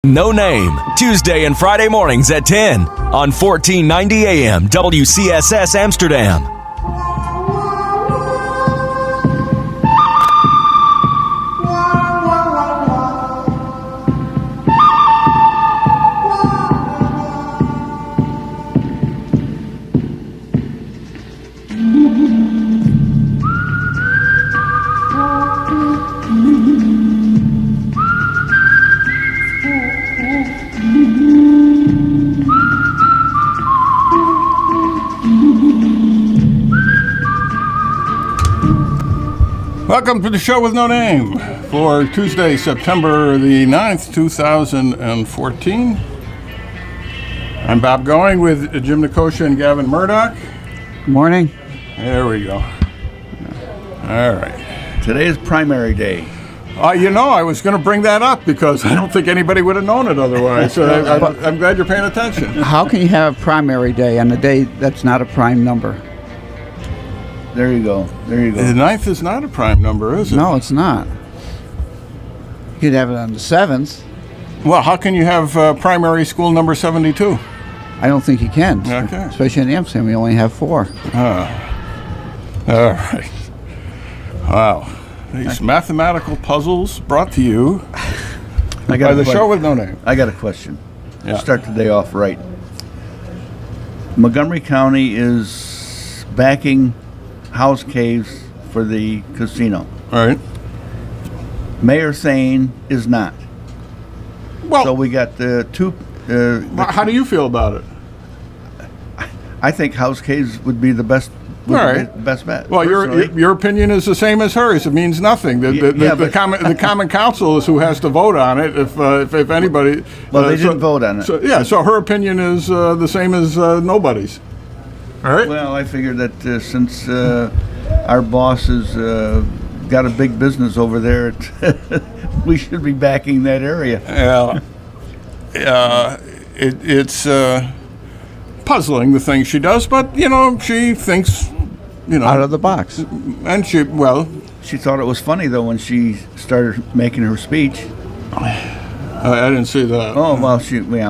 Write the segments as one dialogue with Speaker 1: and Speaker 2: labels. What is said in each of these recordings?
Speaker 1: No Name, Tuesday and Friday mornings at 10 on 1490 AM WCSS Amsterdam.
Speaker 2: Welcome to the show with no name for Tuesday, September the 9th, 2014. I'm Bob Going with Jim Nikosha and Gavin Murdoch.
Speaker 3: Good morning.
Speaker 2: There we go. All right.
Speaker 4: Today is primary day.
Speaker 2: I was going to bring that up because I don't think anybody would have known it otherwise. I'm glad you're paying attention.
Speaker 3: How can you have a primary day on a day that's not a prime number?
Speaker 4: There you go.
Speaker 2: The 9th is not a prime number, is it?
Speaker 3: No, it's not. You could have it on the 7th.
Speaker 2: Well, how can you have primary school number 72?
Speaker 3: I don't think you can.
Speaker 2: Okay.
Speaker 3: Especially in Amsterdam, we only have 4.
Speaker 2: All right. Wow. These mathematical puzzles brought to you by the show with no name.
Speaker 4: I got a question.
Speaker 2: Yeah.
Speaker 4: Start the day off right. Montgomery County is backing house caves for the casino.
Speaker 2: All right.
Speaker 4: Mayor Thane is not.
Speaker 2: Well,
Speaker 4: So we got the two.
Speaker 2: how do you feel about it?
Speaker 4: I think house caves would be the best.
Speaker 2: All right.
Speaker 4: Best bet.
Speaker 2: Well,
Speaker 4: personally.
Speaker 2: your opinion is the same as hers. It means nothing. The common council is who has to vote on it. If anybody.
Speaker 4: Well, they didn't vote on it.
Speaker 2: So her opinion is the same as nobody's. All right.
Speaker 4: Well, I figured that since our boss has got a big business over there, we should be backing that area.
Speaker 2: It's puzzling the things she does, but she thinks
Speaker 3: Out of the box.
Speaker 2: and
Speaker 4: She thought it was funny though when she started making her speech.
Speaker 2: I didn't see that.
Speaker 4: Oh well,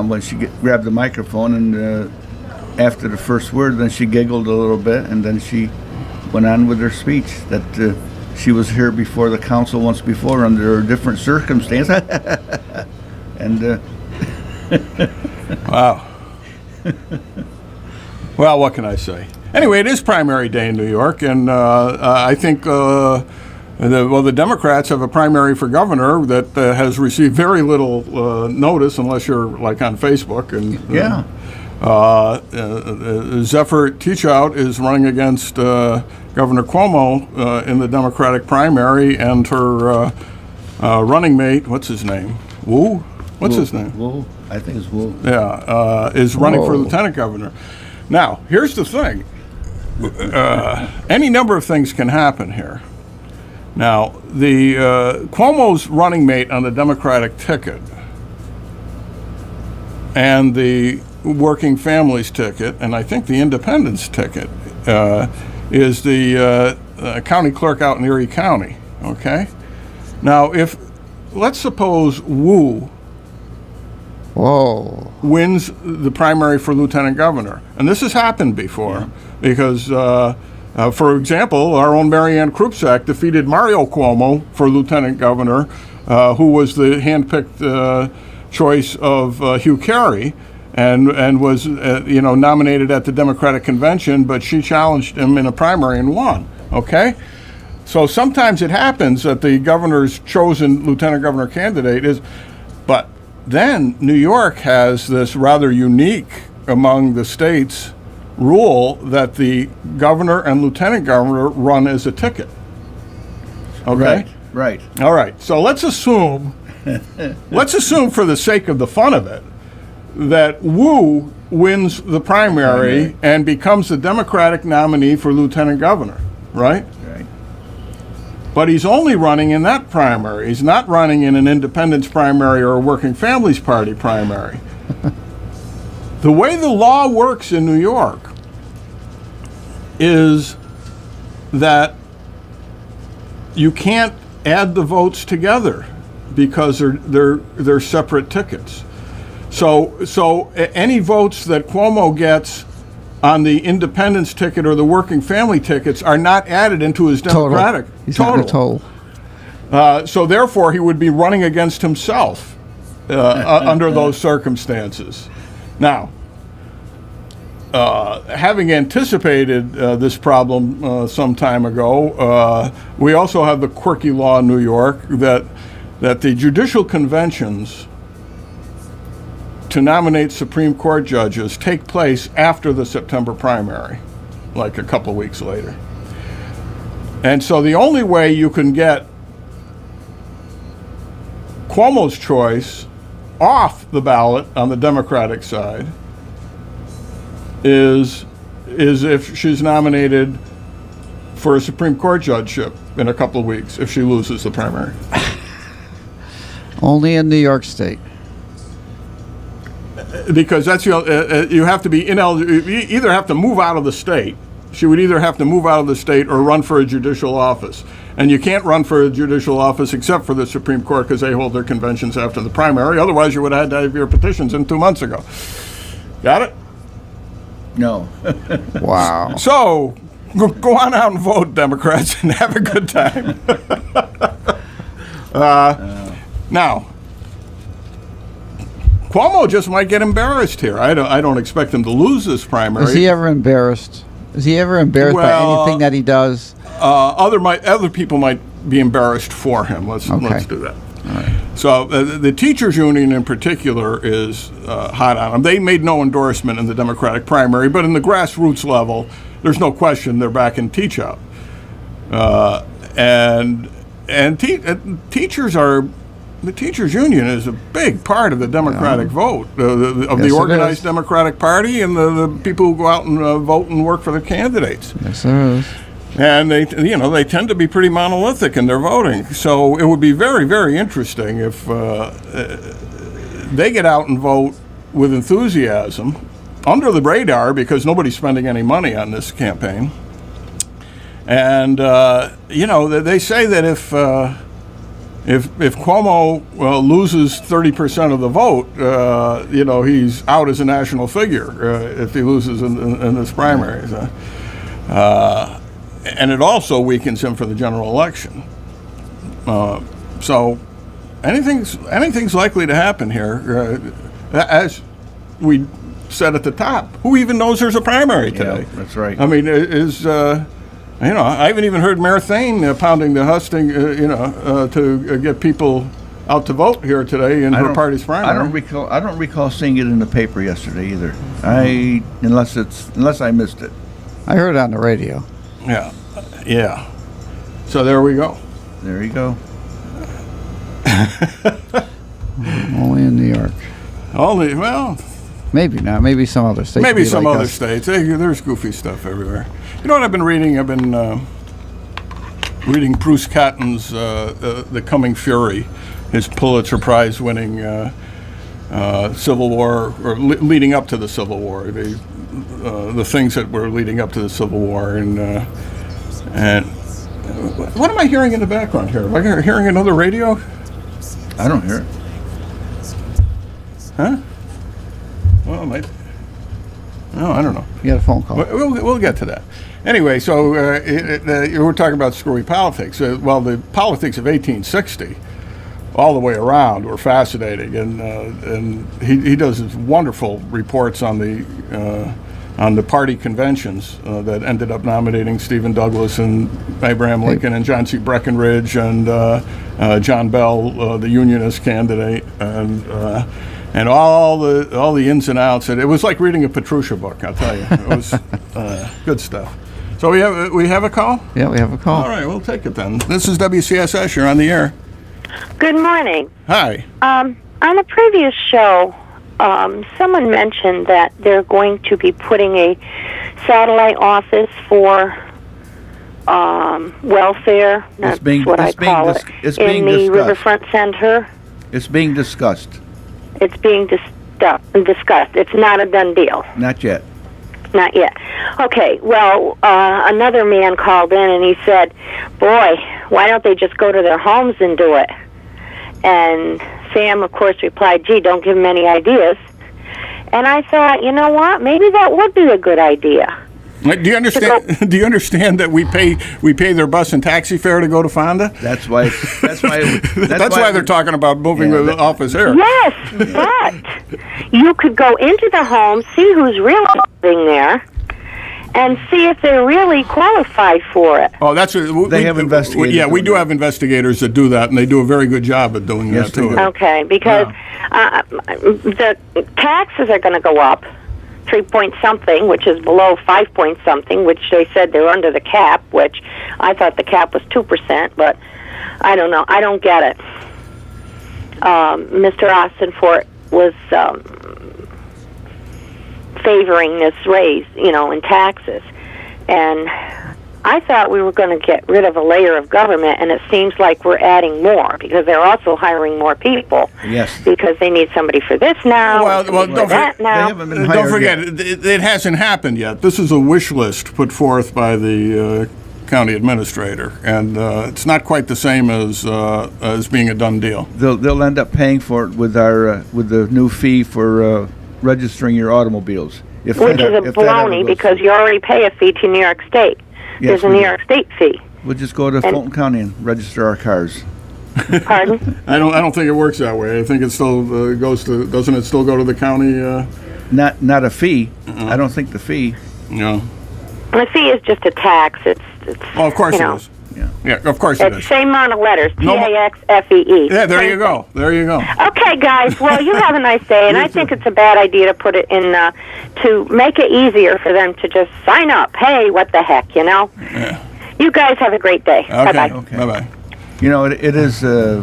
Speaker 4: when she grabbed the microphone and after the first word, then she giggled a little bit, and then she went on with her speech that she was here before the council once before under a different circumstance. And
Speaker 2: Wow. Well, what can I say? Anyway, it is primary day in New York, and I think the Democrats have a primary for governor that has received very little notice, unless you're like on Facebook. And
Speaker 4: yeah.
Speaker 2: Zephyr Teachout is running against Governor Cuomo in the Democratic primary, and her running mate, what's his name? Wu? What's his name?
Speaker 4: Wu. I think it's Wu.
Speaker 2: Yeah, is running for lieutenant governor. Now, here's the thing. Any number of things can happen here. Now, the Cuomo's running mate on the Democratic ticket and the working families ticket, and I think the independence ticket, is the county clerk out in Erie County, okay? Now, let's suppose Wu wins the primary for lieutenant governor, and this has happened before, because, for example, our own Marianne Krupczak defeated Mario Cuomo for lieutenant governor, who was the handpicked choice of Hugh Carey, and was nominated at the Democratic convention, but she challenged him in a primary and won. Okay, so sometimes it happens that the governor's chosen lieutenant governor candidate is, but then New York has this rather unique among the states rule that the governor and lieutenant governor run as a ticket. Okay.
Speaker 4: Right.
Speaker 2: All right. So let's assume for the sake of the fun of it, that Wu wins the primary and becomes the Democratic nominee for lieutenant governor, right?
Speaker 4: Right.
Speaker 2: But he's only running in that primary. He's not running in an independence primary or a working families party primary. The way the law works in New York is that you can't add the votes together. because they're separate tickets. So any votes that Cuomo gets on the independence ticket or the working family tickets are not added into his Democratic
Speaker 3: total. He's not in the total.
Speaker 2: So therefore, he would be running against himself under those circumstances. Now, having anticipated this problem some time ago, we also have the quirky law in New York that the judicial conventions to nominate Supreme Court judges take place after the September primary, like a couple of weeks later. And so the only way you can get Cuomo's choice off the ballot on the Democratic side is if she's nominated for a Supreme Court judgeship in a couple of weeks if she loses the primary.
Speaker 3: Only in New York State.
Speaker 2: Because that's you have to be ineligible. You either have to move out of the state. She would either have to move out of the state or run for a judicial office. And you can't run for a judicial office except for the Supreme Court because they hold their conventions after the primary. Otherwise, you would have had to have your petitions in 2 months ago. Got it?
Speaker 4: No.
Speaker 3: Wow.
Speaker 2: So, go on out and vote, Democrats, and have a good time. Now, Cuomo just might get embarrassed here. I don't expect him to lose this primary.
Speaker 3: Is he ever embarrassed? Is he ever embarrassed by anything that he does?
Speaker 2: Other people might be embarrassed for him. Let's do that.
Speaker 3: All right.
Speaker 2: So the teachers union in particular is hot on him. They made no endorsement in the Democratic primary, but in the grassroots level, there's no question they're back in teach out. Teachers are. The teachers union is a big part of the Democratic vote, of the organized Democratic Party and the people who go out and vote and work for the candidates.
Speaker 3: Yes, there is.
Speaker 2: And they tend to be pretty monolithic in their voting. So it would be very, very interesting if they get out and vote with enthusiasm, under the radar because nobody's spending any money on this campaign. And they say that if Cuomo loses 30% of the vote, he's out as a national figure if he loses in this primaries. And it also weakens him for the general election. So anything's likely to happen here. As we said at the top, who even knows there's a primary today?
Speaker 4: Yeah, that's right.
Speaker 2: I mean, I haven't even heard Mayor Thane pounding the husting, to get people out to vote here today in her party's primary.
Speaker 4: I don't recall seeing it in the paper yesterday either. Unless I missed it.
Speaker 3: I heard it on the radio.
Speaker 2: Yeah. So there we go.
Speaker 4: There you go.
Speaker 3: Only in New York.
Speaker 2: Maybe
Speaker 3: not. Maybe some other states.
Speaker 2: Maybe some other states. There's goofy stuff everywhere. You know what I've been reading? I've been reading Bruce Catton's The Coming Fury, his Pulitzer Prize-winning Civil War, or leading up to the Civil War, the things that were leading up to the Civil War, and what am I hearing in the background here? Am I hearing another radio?
Speaker 4: I don't hear it.
Speaker 2: Huh? Well, I don't know.
Speaker 3: You got a phone call.
Speaker 2: We'll get to that. Anyway, so we're talking about screwy politics. The politics of 1860, all the way around, were fascinating, and he does his wonderful reports on the party conventions that ended up nominating Stephen Douglas and Abraham Lincoln and John C. Breckinridge and John Bell, the Unionist candidate, and all the ins and outs. It was like reading a Petruccia book, I'll tell you. It was good stuff. So we have a call?
Speaker 3: Yeah, we have a call.
Speaker 2: All right, we'll take it then. This is WCSS. You're on the air.
Speaker 5: Good morning.
Speaker 2: Hi.
Speaker 5: On a previous show, someone mentioned that they're going to be putting a satellite office for welfare. That's what I call it. In the Riverfront Center.
Speaker 4: It's being discussed.
Speaker 5: It's being discussed. It's not a done deal.
Speaker 4: Not yet.
Speaker 5: Not yet. Okay, well, another man called in and he said, boy, why don't they just go to their homes and do it? And Sam, of course, replied, "Gee, don't give him any ideas." And I thought, you know what? Maybe that would be a good idea.
Speaker 2: Do you understand? Do you understand that we pay their bus and taxi fare to go to Fonda?
Speaker 4: That's why. That's
Speaker 2: why they're talking about moving the office here.
Speaker 5: Yes, but you could go into the home, see who's really living there, and see if they're really qualified for it.
Speaker 2: Oh, that's
Speaker 4: They have investigators.
Speaker 2: Yeah, we do have investigators that do that, and they do a very good job at doing
Speaker 4: Yes,
Speaker 2: that too.
Speaker 4: they do.
Speaker 5: Okay, because the taxes are going to go up 3 point something, which is below 5 point something, which they said they're under the cap, which I thought the cap was 2%, but I don't know. I don't get it. Mr. Austinfort was favoring this raise, in taxes. And I thought we were going to get rid of a layer of government, and it seems like we're adding more because they're also hiring more people.
Speaker 4: Yes.
Speaker 5: Because they need somebody for this now,
Speaker 2: Well,
Speaker 5: somebody for that now.
Speaker 4: They haven't been
Speaker 2: Don't
Speaker 4: hired
Speaker 2: forget,
Speaker 4: yet.
Speaker 2: it hasn't happened yet. This is a wish list put forth by the county administrator, and it's not quite the same as being a done deal.
Speaker 4: They'll end up paying for it with the new fee for registering your automobiles.
Speaker 5: Which is a baloney because you already pay a fee to New York State.
Speaker 4: Yes,
Speaker 5: There's a
Speaker 4: we
Speaker 5: New
Speaker 4: do.
Speaker 5: York State fee.
Speaker 4: We'll just go to Fulton County and register our cars.
Speaker 5: Pardon?
Speaker 2: I don't think it works that way. I think it still goes to. Doesn't it still go to the county?
Speaker 4: Not a fee. I don't think the fee.
Speaker 2: No.
Speaker 5: The fee is just a tax. It's
Speaker 2: Well, of course it is. Yeah, of course it
Speaker 5: It's the
Speaker 2: is.
Speaker 5: same amount of letters.
Speaker 2: No mo-
Speaker 5: TAXFEE.
Speaker 2: Yeah, there you go. There you go.
Speaker 5: Okay, guys. Well, you have a nice day, and I think it's a bad idea to put it in to make it easier for them to just sign up. Hey, what the heck,
Speaker 2: Yeah.
Speaker 5: You guys have a great day.
Speaker 2: Okay.
Speaker 5: Bye-bye.
Speaker 4: Okay.
Speaker 2: Bye-bye.
Speaker 4: It is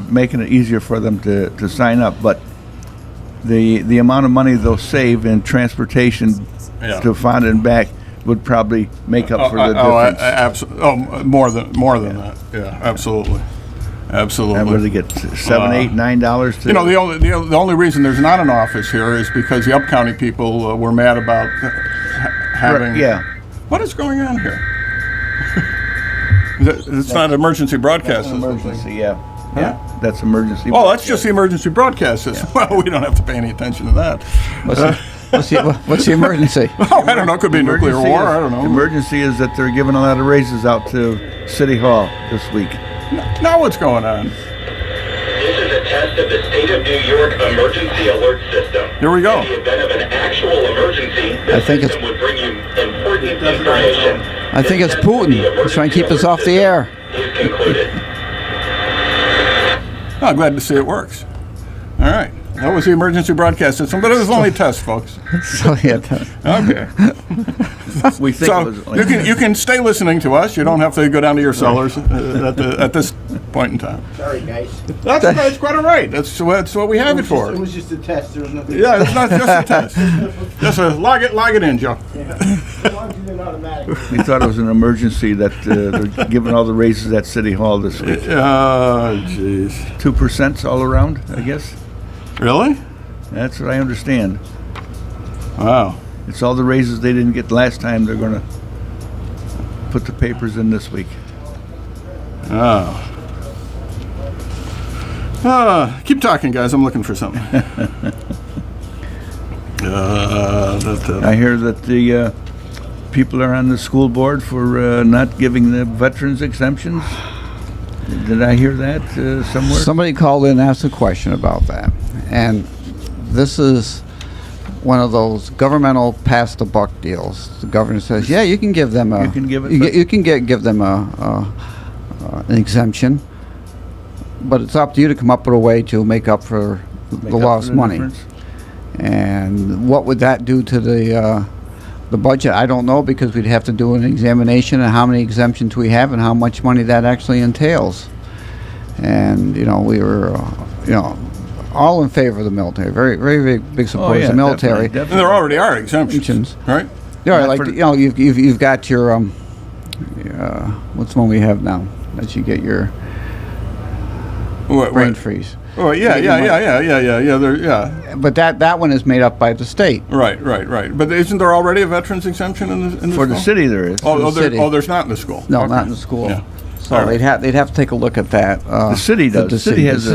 Speaker 4: making it easier for them to sign up, but the amount of money they'll save in transportation
Speaker 2: Yeah.
Speaker 4: to Fonda and back would probably make up for the difference.
Speaker 2: Absolutely. More than that. Yeah, absolutely. Absolutely.
Speaker 4: And what do they get? $7, $8, $9 to.
Speaker 2: The only reason there's not an office here is because the Up County people were mad about having.
Speaker 4: Yeah.
Speaker 2: What is going on here? It's not emergency broadcast.
Speaker 4: That's emergency, yeah.
Speaker 2: Huh?
Speaker 4: Yeah, that's emergency.
Speaker 2: Oh, that's just the emergency broadcast system. Well, we don't have to pay any attention to that.
Speaker 3: What's the emergency?
Speaker 2: Oh, I don't know. It could be nuclear war. I don't know.
Speaker 4: Emergency is that they're giving a lot of raises out to City Hall this week.
Speaker 2: Now what's going on?
Speaker 6: This is a test of the State of New York Emergency Alert System.
Speaker 2: Here we go.
Speaker 6: In the event of an actual emergency,
Speaker 3: I
Speaker 6: this
Speaker 3: think
Speaker 6: system would bring you important information.
Speaker 3: I think it's Putin. He's trying to keep us off the air.
Speaker 6: Is concluded.
Speaker 2: Oh, glad to see it works. All right. That was the emergency broadcast system, but it was only a test, folks.
Speaker 3: So yeah,
Speaker 2: Okay.
Speaker 4: We think
Speaker 2: So
Speaker 4: it was
Speaker 2: you can stay listening to us. You don't have to go down to your cellars at this point in time.
Speaker 7: Sorry, guys.
Speaker 2: That's quite all right. That's what we have it for.
Speaker 7: It was just a test. There was nothing.
Speaker 2: Yeah, it's not just a test. Just log it in, Joe.
Speaker 7: As long as you did automatic.
Speaker 4: we thought it was an emergency that they're giving all the raises at City Hall this week.
Speaker 2: Oh, jeez.
Speaker 4: 2% all around, I guess.
Speaker 2: Really?
Speaker 4: That's what I understand.
Speaker 2: Wow.
Speaker 4: It's all the raises they didn't get last time. They're going to put the papers in this week.
Speaker 2: Oh. Keep talking, guys. I'm looking for something.
Speaker 4: I hear that the people are on the school board for not giving the veterans exemptions. Did I hear that somewhere?
Speaker 3: somebody called in and asked a question about that, and this is one of those governmental pass the buck deals. The governor says, "Yeah, you can give them a
Speaker 4: You can give it,
Speaker 3: you can give them an exemption, but it's up to you to come up with a way to make up for
Speaker 4: Make
Speaker 3: the
Speaker 4: up
Speaker 3: lost
Speaker 4: for the
Speaker 3: money."
Speaker 4: difference?
Speaker 3: And what would that do to the budget? I don't know, because we'd have to do an examination of how many exemptions we have and how much money that actually entails. And we were all in favor of the military. Very, very big supporters of the military.
Speaker 2: And there already are exemptions, right?
Speaker 3: Yeah,
Speaker 4: Not
Speaker 3: like
Speaker 4: for-
Speaker 3: you've got your what's the one we have now that you get your brain freeze.
Speaker 2: Oh, yeah.
Speaker 3: But that one is made up by the state.
Speaker 2: Right. But isn't there already a veterans exemption in the
Speaker 4: For the
Speaker 2: school?
Speaker 4: city, there is.
Speaker 2: There's not in the school.
Speaker 3: No,
Speaker 2: Okay.
Speaker 3: not in the school.
Speaker 2: Yeah.
Speaker 3: So
Speaker 2: All right.
Speaker 3: they'd have to take a look at that.
Speaker 4: The city does. The city has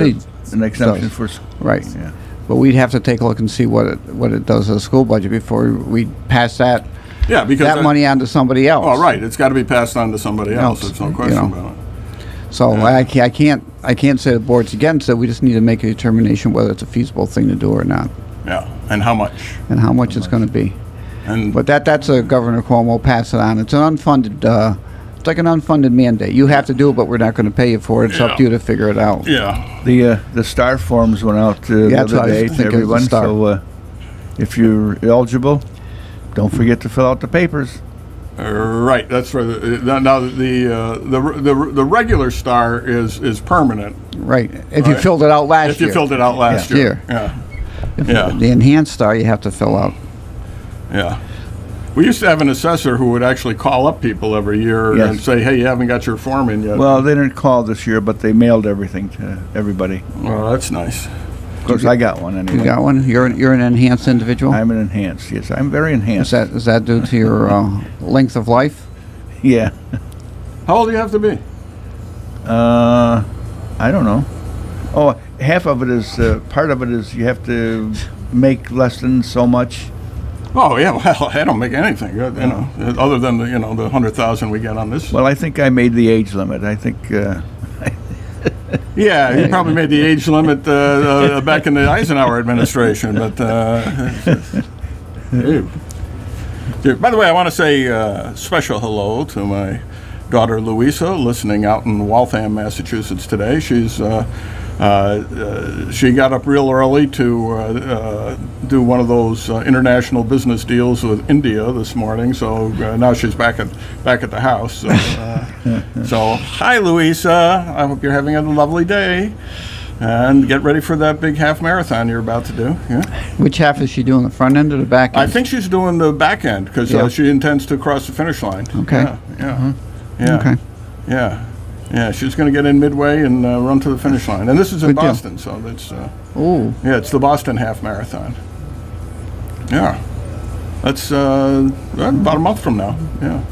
Speaker 4: an exemption
Speaker 3: does.
Speaker 4: for
Speaker 3: Right.
Speaker 4: Yeah.
Speaker 3: But we'd have to take a look and see what it does to the school budget before we pass that
Speaker 2: Yeah, because
Speaker 3: that money on to somebody else.
Speaker 2: Oh, right. It's got to be passed on to somebody else. There's no question about it.
Speaker 3: So I can't say the board's against it. We just need to make a determination whether it's a feasible thing to do or not,
Speaker 2: Yeah, and how much?
Speaker 3: and how much it's going to be.
Speaker 2: And
Speaker 3: But that's a Governor Cuomo pass it on. It's an unfunded. It's like an unfunded mandate. You have to do it, but we're not going to pay you for it. It's up to you to figure it out.
Speaker 2: yeah,
Speaker 4: The STAR forms went out the
Speaker 3: that's what
Speaker 4: other
Speaker 3: I was
Speaker 4: day to
Speaker 3: thinking, the
Speaker 4: everyone.
Speaker 3: STAR.
Speaker 4: So if you're eligible, don't forget to fill out the papers.
Speaker 2: right. That's for now. The regular STAR is permanent.
Speaker 3: Right. If you
Speaker 2: Right.
Speaker 3: filled it out last
Speaker 2: If you
Speaker 3: year.
Speaker 2: filled it out last
Speaker 3: Yeah.
Speaker 2: year. Yeah, yeah.
Speaker 3: The enhanced star you have to fill out.
Speaker 2: yeah. We used to have an assessor who would actually call up people every year
Speaker 4: Yes.
Speaker 2: and say, "Hey, you haven't got your form in yet."
Speaker 4: Well, they didn't call this year, but they mailed everything to everybody.
Speaker 2: Well, that's nice.
Speaker 4: Of course, I got one anyway.
Speaker 3: You got one? You're an enhanced individual?
Speaker 4: I'm an enhanced. Yes, I'm very enhanced.
Speaker 3: Is that due to your length of life?
Speaker 4: Yeah.
Speaker 2: How old do you have to be?
Speaker 4: I don't know. Oh, half of it is part of it is you have to make less than so much.
Speaker 2: Oh yeah, well, I don't make anything, other than the 100,000 we get on this.
Speaker 4: Well, I think I made the age limit. I think.
Speaker 2: Yeah, you probably made the age limit back in the Eisenhower administration, but. By the way, I want to say special hello to my daughter Louisa, listening out in Waltham, Massachusetts today. She got up real early to do one of those international business deals with India this morning. So now she's back at the house. So, so hi, Louisa. I hope you're having a lovely day, and get ready for that big half marathon you're about to do. Yeah.
Speaker 3: Which half is she doing, the front end or the back end?
Speaker 2: I think she's doing the back end because
Speaker 3: Yeah.
Speaker 2: she intends to cross the finish line.
Speaker 3: Okay.
Speaker 2: Yeah. Yeah.
Speaker 3: Okay.
Speaker 2: Yeah. Yeah, she's going to get in midway and run to the finish line. And this is in
Speaker 3: Good deal.
Speaker 2: Boston, so that's
Speaker 3: Ooh.
Speaker 2: yeah, it's the Boston Half Marathon. Yeah, that's about a month from now. Yeah,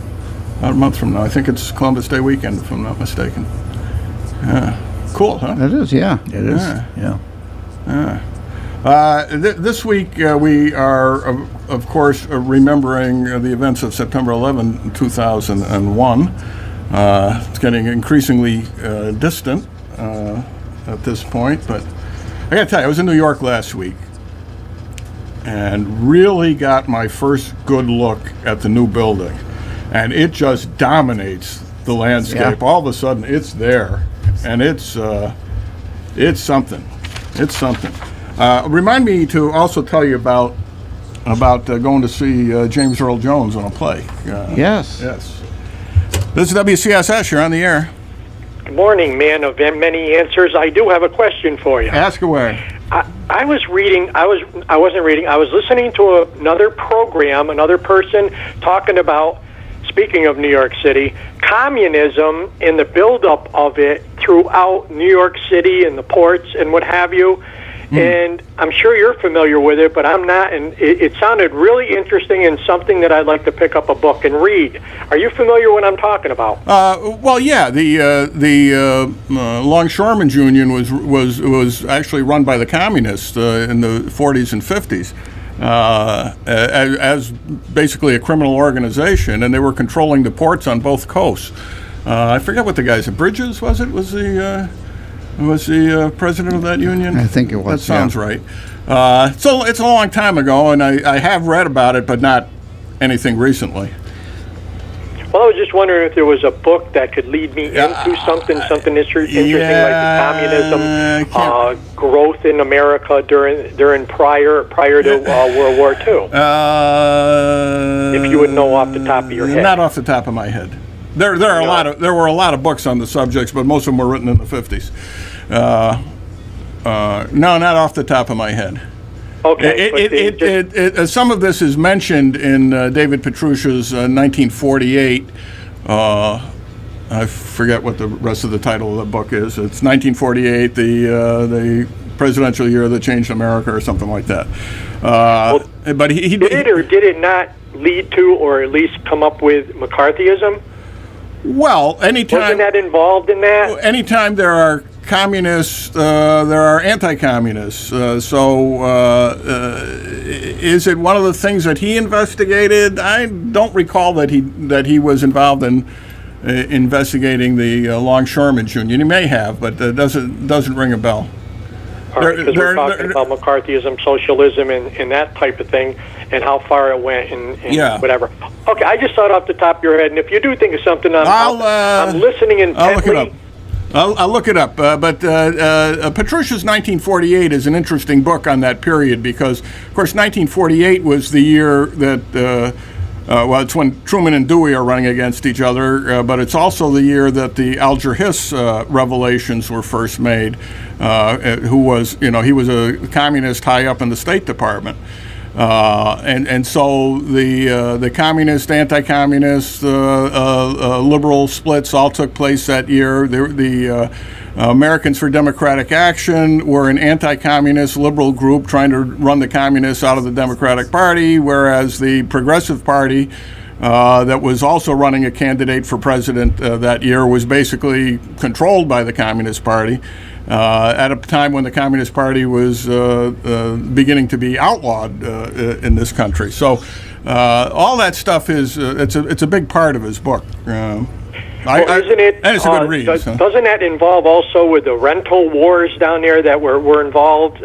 Speaker 2: about a month from now. I think it's Columbus Day weekend, if I'm not mistaken. Yeah, cool, huh?
Speaker 3: That is, yeah.
Speaker 4: It is.
Speaker 2: Yeah.
Speaker 4: Yeah.
Speaker 2: This week we are, of course, remembering the events of September 11, 2001. It's getting increasingly distant at this point, but I got to tell you, I was in New York last week and really got my first good look at the new building, and it just dominates the landscape.
Speaker 3: Yeah.
Speaker 2: All of a sudden, it's there, and it's something. It's something. Remind me to also tell you about going to see James Earl Jones on a play.
Speaker 3: Yes.
Speaker 2: Yes. This is WCSS. You're on the air.
Speaker 8: Good morning, man of many answers. I do have a question for you.
Speaker 2: Ask away.
Speaker 8: I was reading. I wasn't reading. I was listening to another program, another person talking about. Speaking of New York City, communism and the buildup of it throughout New York City and the ports and what have you. And I'm sure you're familiar with it, but I'm not. And it sounded really interesting and something that I'd like to pick up a book and read. Are you familiar with what I'm talking about?
Speaker 2: Well, yeah. The Longshoremen's Union was actually run by the communists in the 40s and 50s. As basically a criminal organization, and they were controlling the ports on both coasts. I forget what the guy said. Bridges, was it? Was the president of that union?
Speaker 3: I think it was.
Speaker 2: That sounds right. So it's a long time ago, and I have read about it, but not anything recently.
Speaker 8: Well, I was just wondering if there was a book that could lead me into something interesting like the communism, growth in America during prior to World War II. If you would know off the top of your head.
Speaker 2: Not off the top of my head. There were a lot of books on the subjects, but most of them were written in the 50s. No, not off the top of my head.
Speaker 8: Okay.
Speaker 2: Some of this is mentioned in David Petrusha's 1948. I forget what the rest of the title of the book is. It's 1948, the presidential year that changed America, or something like that. But he
Speaker 8: did it or did it not lead to, or at least come up with, McCarthyism?
Speaker 2: Well, anytime
Speaker 8: wasn't that involved in that?
Speaker 2: Anytime there are communists, there are anti-communists. Is it one of the things that he investigated? I don't recall that he was involved in investigating the Longshoremen's Union. He may have, but doesn't ring a bell.
Speaker 8: All right, because we're talking about McCarthyism, socialism, and that type of thing, and how far it went, and whatever. Okay, I just thought off the top of your head, and if you do think of something, I'm listening intently.
Speaker 2: I'll look it up. But Petrucia's 1948 is an interesting book on that period because, of course, 1948 was the year that, it's when Truman and Dewey are running against each other, but it's also the year that the Alger Hiss revelations were first made, who was, he was a communist high up in the State Department. And so the communist, anti-communist, liberal splits all took place that year. The Americans for Democratic Action were an anti-communist liberal group trying to run the communists out of the Democratic Party, whereas the Progressive Party, that was also running a candidate for president that year, was basically controlled by the Communist Party. At a time when the Communist Party was beginning to be outlawed in this country. So all that stuff is it's a big part of his book.
Speaker 8: Isn't it?
Speaker 2: And it's a good read.
Speaker 8: Doesn't that involve also with the rental wars down there that were involved?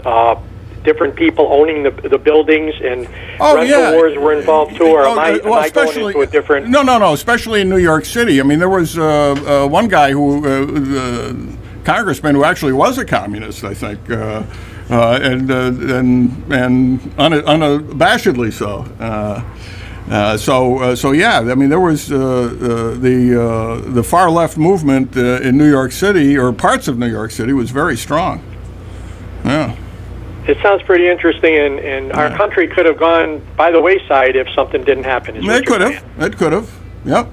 Speaker 8: Different people owning the buildings and rental wars were involved too, or am I going into a different...
Speaker 2: No, especially in New York City. I mean, there was one guy who... congressman who actually was a communist, I think, and unabashedly so. So yeah, I mean, there was the far left movement in New York City, or parts of New York City, was very strong. Yeah.
Speaker 8: It sounds pretty interesting, and our country could have gone by the wayside if something didn't happen.
Speaker 2: It could have. It could have. Yep.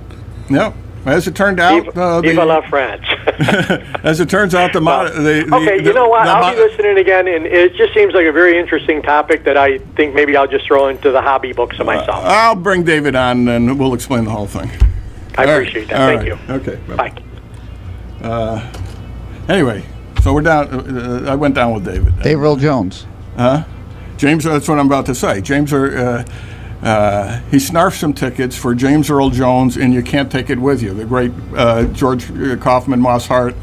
Speaker 2: As it turned out,
Speaker 8: Viva la France.
Speaker 2: As it turns out,
Speaker 8: okay, you know what? I'll be listening again, and it just seems like a very interesting topic that I think maybe I'll just throw into the hobby books of myself.
Speaker 2: I'll bring David on, and we'll explain the whole thing.
Speaker 8: I appreciate that. Thank you.
Speaker 2: Okay.
Speaker 8: Bye.
Speaker 2: Anyway, so we're down. I went down with David.
Speaker 3: David Earl Jones.
Speaker 2: James. That's what I'm about to say. James he snarfed some tickets for James Earl Jones in You Can't Take It With You, the great George Kaufman, Moss Hart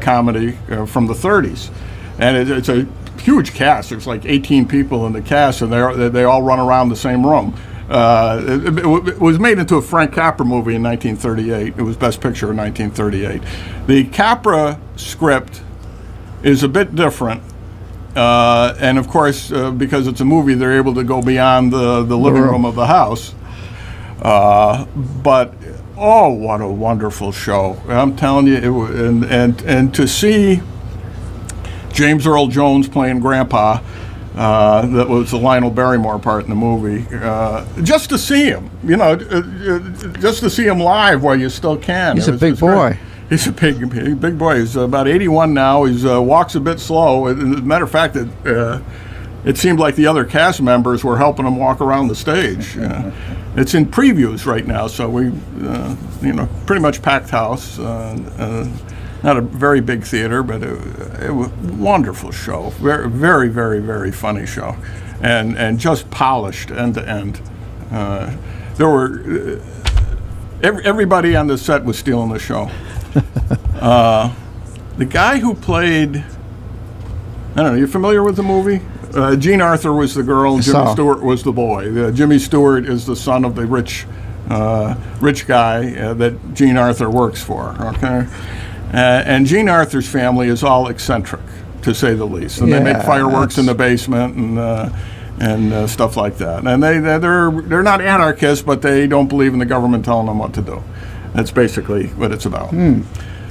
Speaker 2: comedy from the 30s. And it's a huge cast. There's like 18 people in the cast, and they all run around the same room. It was made into a Frank Capra movie in 1938. It was Best Picture in 1938. The Capra script is a bit different. And of course, because it's a movie, they're able to go beyond the living room of the house. But what a wonderful show! I'm telling you, and to see James Earl Jones playing Grandpa, that was the Lionel Barrymore part in the movie. Just to see him, just to see him live while you still can.
Speaker 3: He's a big boy.
Speaker 2: He's a big boy. He's about 81 now. He walks a bit slow. As a matter of fact, it seemed like the other cast members were helping him walk around the stage. It's in previews right now, so we, pretty much packed house. Not a very big theater, but it was a wonderful show. Very, very, very, very funny show, and just polished end to end. There were everybody on the set was stealing the show. The guy who played, I don't know, you familiar with the movie? Jean Arthur was the girl, Jimmy Stewart was the boy. Jimmy Stewart is the son of the rich guy that Jean Arthur works for, okay? And Jean Arthur's family is all eccentric, to say the least. And they make fireworks in the basement and stuff like that. And they're not anarchists, but they don't believe in the government telling them what to do. That's basically what it's about.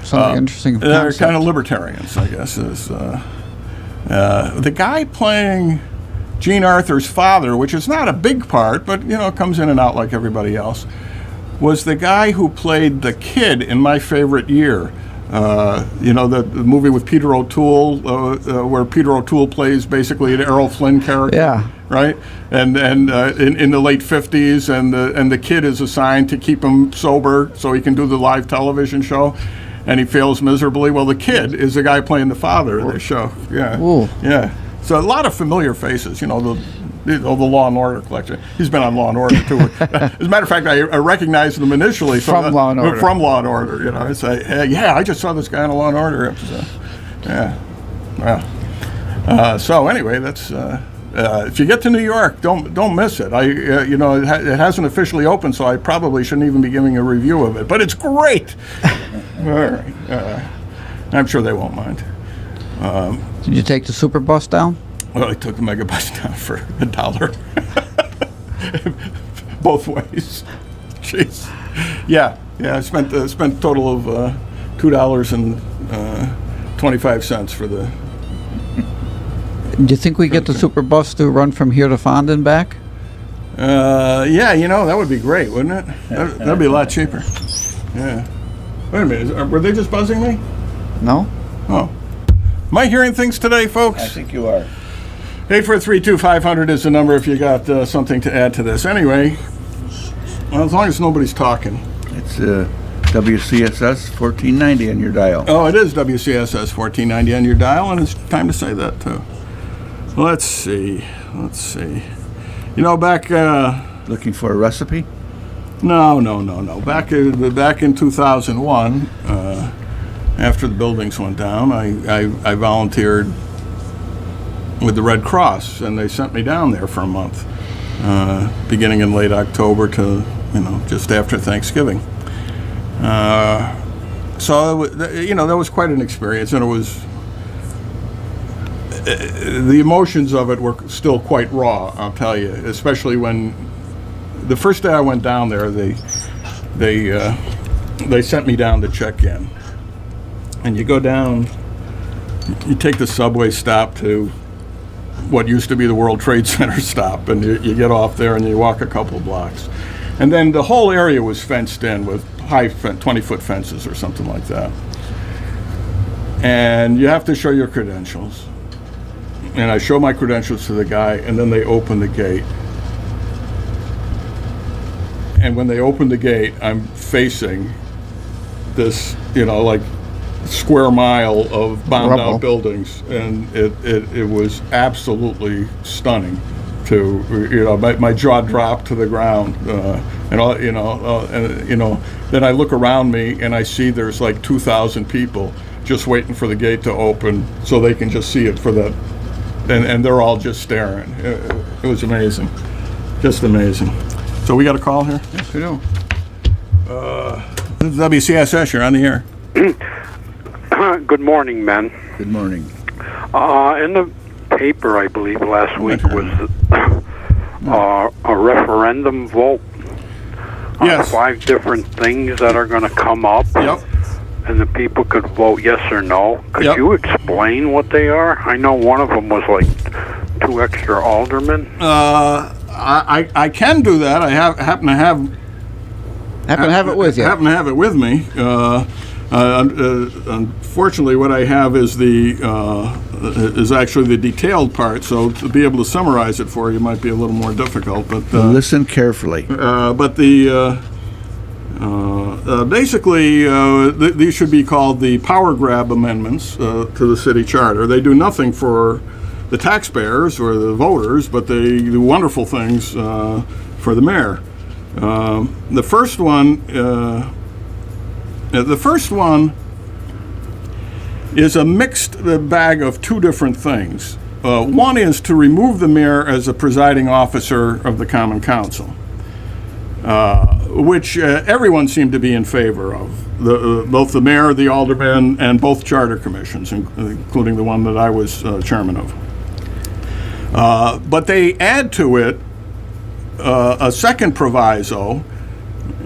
Speaker 3: Something interesting.
Speaker 2: They're kind of libertarians, I guess. The guy playing Jean Arthur's father, which is not a big part, but comes in and out like everybody else, was the guy who played the kid in My Favorite Year. The movie with Peter O'Toole, where Peter O'Toole plays basically an Errol Flynn character.
Speaker 3: Yeah.
Speaker 2: Right, and in the late 50s, and the kid is assigned to keep him sober so he can do the live television show, and he fails miserably. Well, the kid is the guy playing the father in the show. Yeah,
Speaker 3: Ooh.
Speaker 2: yeah. So a lot of familiar faces. You know, the Law and Order collection. He's been on Law and Order too. As a matter of fact, I recognized him initially
Speaker 3: From Law and Order.
Speaker 2: From Law and Order. You know, I say, hey, yeah, I just saw this guy in a Law and Order episode. Yeah. Well. So anyway, that's. If you get to New York, don't miss it. You know, it hasn't officially opened, so I probably shouldn't even be giving a review of it. But it's great. All right. I'm sure they won't mind.
Speaker 3: Did you take the super bus down?
Speaker 2: Well, I took the megabus down for $1. Both ways. Jeez. Yeah. I spent a total of $2.25 for the.
Speaker 3: Do you think we get the super bus to run from here to Fondon back?
Speaker 2: Yeah, you know, that would be great, wouldn't it? That'd be a lot cheaper. Yeah. Wait a minute, were they just buzzing me?
Speaker 3: No?
Speaker 2: Oh. Am I hearing things today, folks?
Speaker 4: I think you are.
Speaker 2: 843-2500 is the number if you got something to add to this. Anyway, well, as long as nobody's talking.
Speaker 4: It's WCSS 1490 on your dial.
Speaker 2: Oh, it is WCSS 1490 on your dial, and it's time to say that, too. Let's see. You know, back...
Speaker 4: Looking for a recipe?
Speaker 2: No. Back in 2001, after the buildings went down, I volunteered with the Red Cross, and they sent me down there for a month, beginning in late October to, just after Thanksgiving. So, that was quite an experience, and it was, the emotions of it were still quite raw, I'll tell you, especially when, the first day I went down there, they sent me down to check in. And you go down, you take the subway stop to what used to be the World Trade Center stop, and you get off there and you walk a couple of blocks. And then the whole area was fenced in with high 20-foot fences or something like that. And you have to show your credentials. And I show my credentials to the guy, and then they open the gate. And when they open the gate, I'm facing this, like square mile of bombed out buildings, and it was absolutely stunning. My jaw dropped to the ground, then I look around me and I see there's like 2,000 people just waiting for the gate to open so they can just see it for that, and they're all just staring. It was amazing, just amazing. So we got a call here?
Speaker 3: Yes, we do.
Speaker 2: This is WCSS, you're on the air.
Speaker 9: Good morning, men.
Speaker 4: Good morning.
Speaker 9: In the paper, I believe, last week was a referendum vote on
Speaker 2: Yes.
Speaker 9: 5 different things that are going to come up.
Speaker 2: Yep.
Speaker 9: And the people could vote yes or no. Could
Speaker 2: Yep.
Speaker 9: you explain what they are? I know one of them was like 2 extra aldermen.
Speaker 2: I can do that. I happen to have
Speaker 3: it with you.
Speaker 2: Happen to have it with me. Unfortunately, what I have is is actually the detailed part. So to be able to summarize it for you might be a little more difficult. But
Speaker 4: Listen carefully.
Speaker 2: but basically, these should be called the power grab amendments to the city charter. They do nothing for the taxpayers or the voters, but they do wonderful things for the mayor. The first one is a mixed bag of 2 different things. One is to remove the mayor as a presiding officer of the Common Council, which everyone seemed to be in favor of, both the mayor, the aldermen, and both charter commissions, including the one that I was chairman of. But they add to it a second proviso,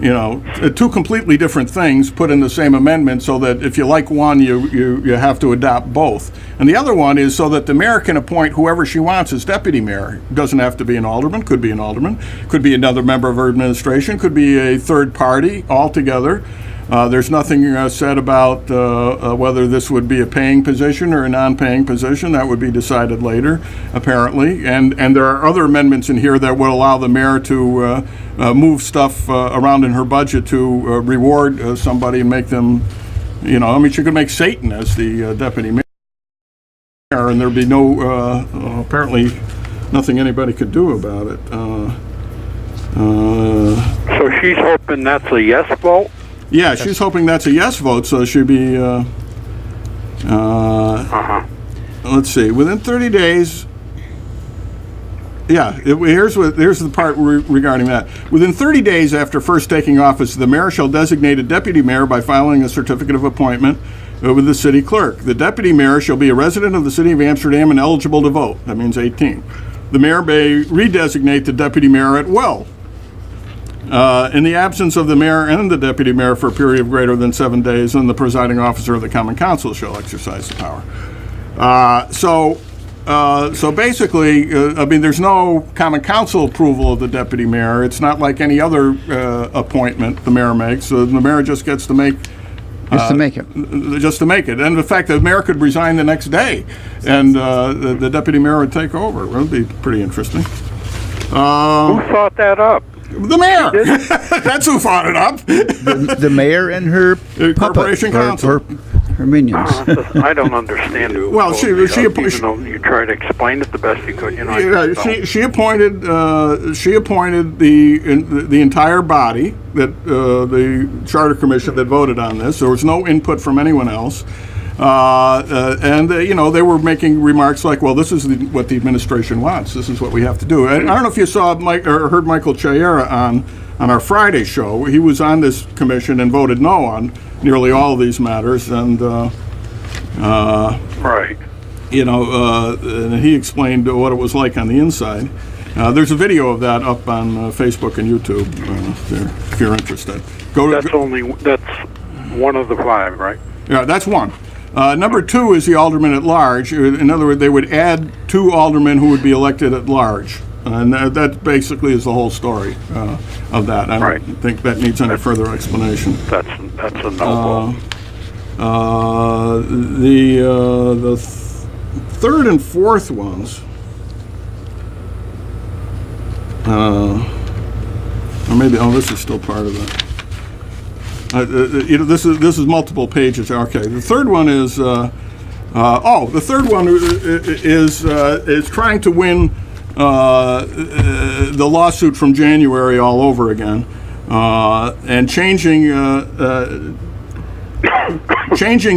Speaker 2: 2 completely different things put in the same amendment, so that if you like one, you have to adopt both. And the other one is so that the mayor can appoint whoever she wants as deputy mayor. Doesn't have to be an alderman, could be an alderman, could be another member of her administration, could be a third party altogether. There's nothing said about whether this would be a paying position or a non-paying position. That would be decided later, apparently. And there are other amendments in here that would allow the mayor to move stuff around in her budget to reward somebody and make them I mean, she could make Satan as the deputy mayor, and there'd be no, apparently, nothing anybody could do about it.
Speaker 9: So she's hoping that's a yes vote?
Speaker 2: Yeah, she's hoping that's a yes vote, so she'd be, let's see, within 30 days, here's the part regarding that. Within 30 days after first taking office, the mayor shall designate a deputy mayor by filing a certificate of appointment with the city clerk. The deputy mayor shall be a resident of the city of Amsterdam and eligible to vote. That means 18. The mayor may redesignate the deputy mayor at will. In the absence of the mayor and the deputy mayor for a period of greater than 7 days, then the presiding officer of the common council shall exercise the power. So basically, I mean, there's no common council approval of the deputy mayor. It's not like any other appointment the mayor makes. So the mayor just gets to make.
Speaker 3: Just to make it.
Speaker 2: Just to make it. And the fact that the mayor could resign the next day and the deputy mayor would take over. It would be pretty interesting.
Speaker 9: Who thought that up?
Speaker 2: The mayor. That's who thought it up.
Speaker 4: The mayor and her
Speaker 2: corporation council.
Speaker 4: Her minions.
Speaker 9: I don't understand it.
Speaker 2: Well, she
Speaker 9: even though you try to explain it the best you could,
Speaker 2: she appointed the entire body, that the charter commission that voted on this. There was no input from anyone else, and they were making remarks like, "Well, this is what the administration wants. This is what we have to do." And I don't know if you saw Mike or heard Michael Chayera on our Friday show. He was on this commission and voted no on nearly all of these matters, and
Speaker 9: right.
Speaker 2: And he explained what it was like on the inside. There's a video of that up on Facebook and YouTube if you're interested.
Speaker 9: That's one of the 5, right?
Speaker 2: Yeah, that's one. Number 2 is the alderman at large. In other words, they would add 2 aldermen who would be elected at large. And that basically is the whole story of that. I don't think that needs any further explanation.
Speaker 9: That's a no vote.
Speaker 2: The third and fourth ones, or maybe this is still part of it. This is multiple pages. Okay, the third one is the third one is trying to win the lawsuit from January all over again, and changing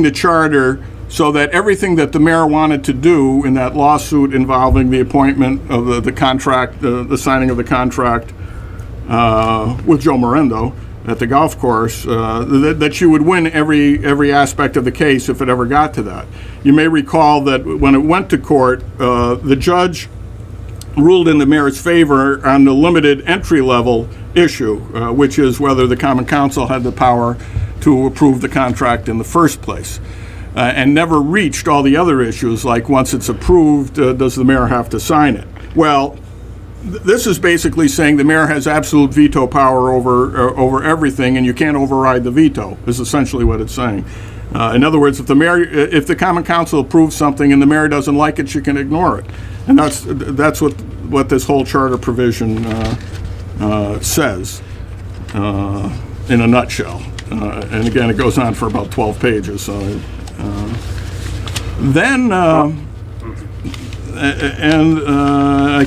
Speaker 2: the charter so that everything that the mayor wanted to do in that lawsuit involving the appointment of the contract, the signing of the contract with Joe Morendo at the golf course, that you would win every aspect of the case if it ever got to that. You may recall that when it went to court, the judge ruled in the mayor's favor on the limited entry level issue, which is whether the common council had the power to approve the contract in the first place, and never reached all the other issues, like once it's approved, does the mayor have to sign it? Well, this is basically saying the mayor has absolute veto power over everything, and you can't override the veto, is essentially what it's saying. In other words, if the common council approves something and the mayor doesn't like it, she can ignore it. And that's what this whole charter provision says in a nutshell. And again, it goes on for about 12 pages. So then, I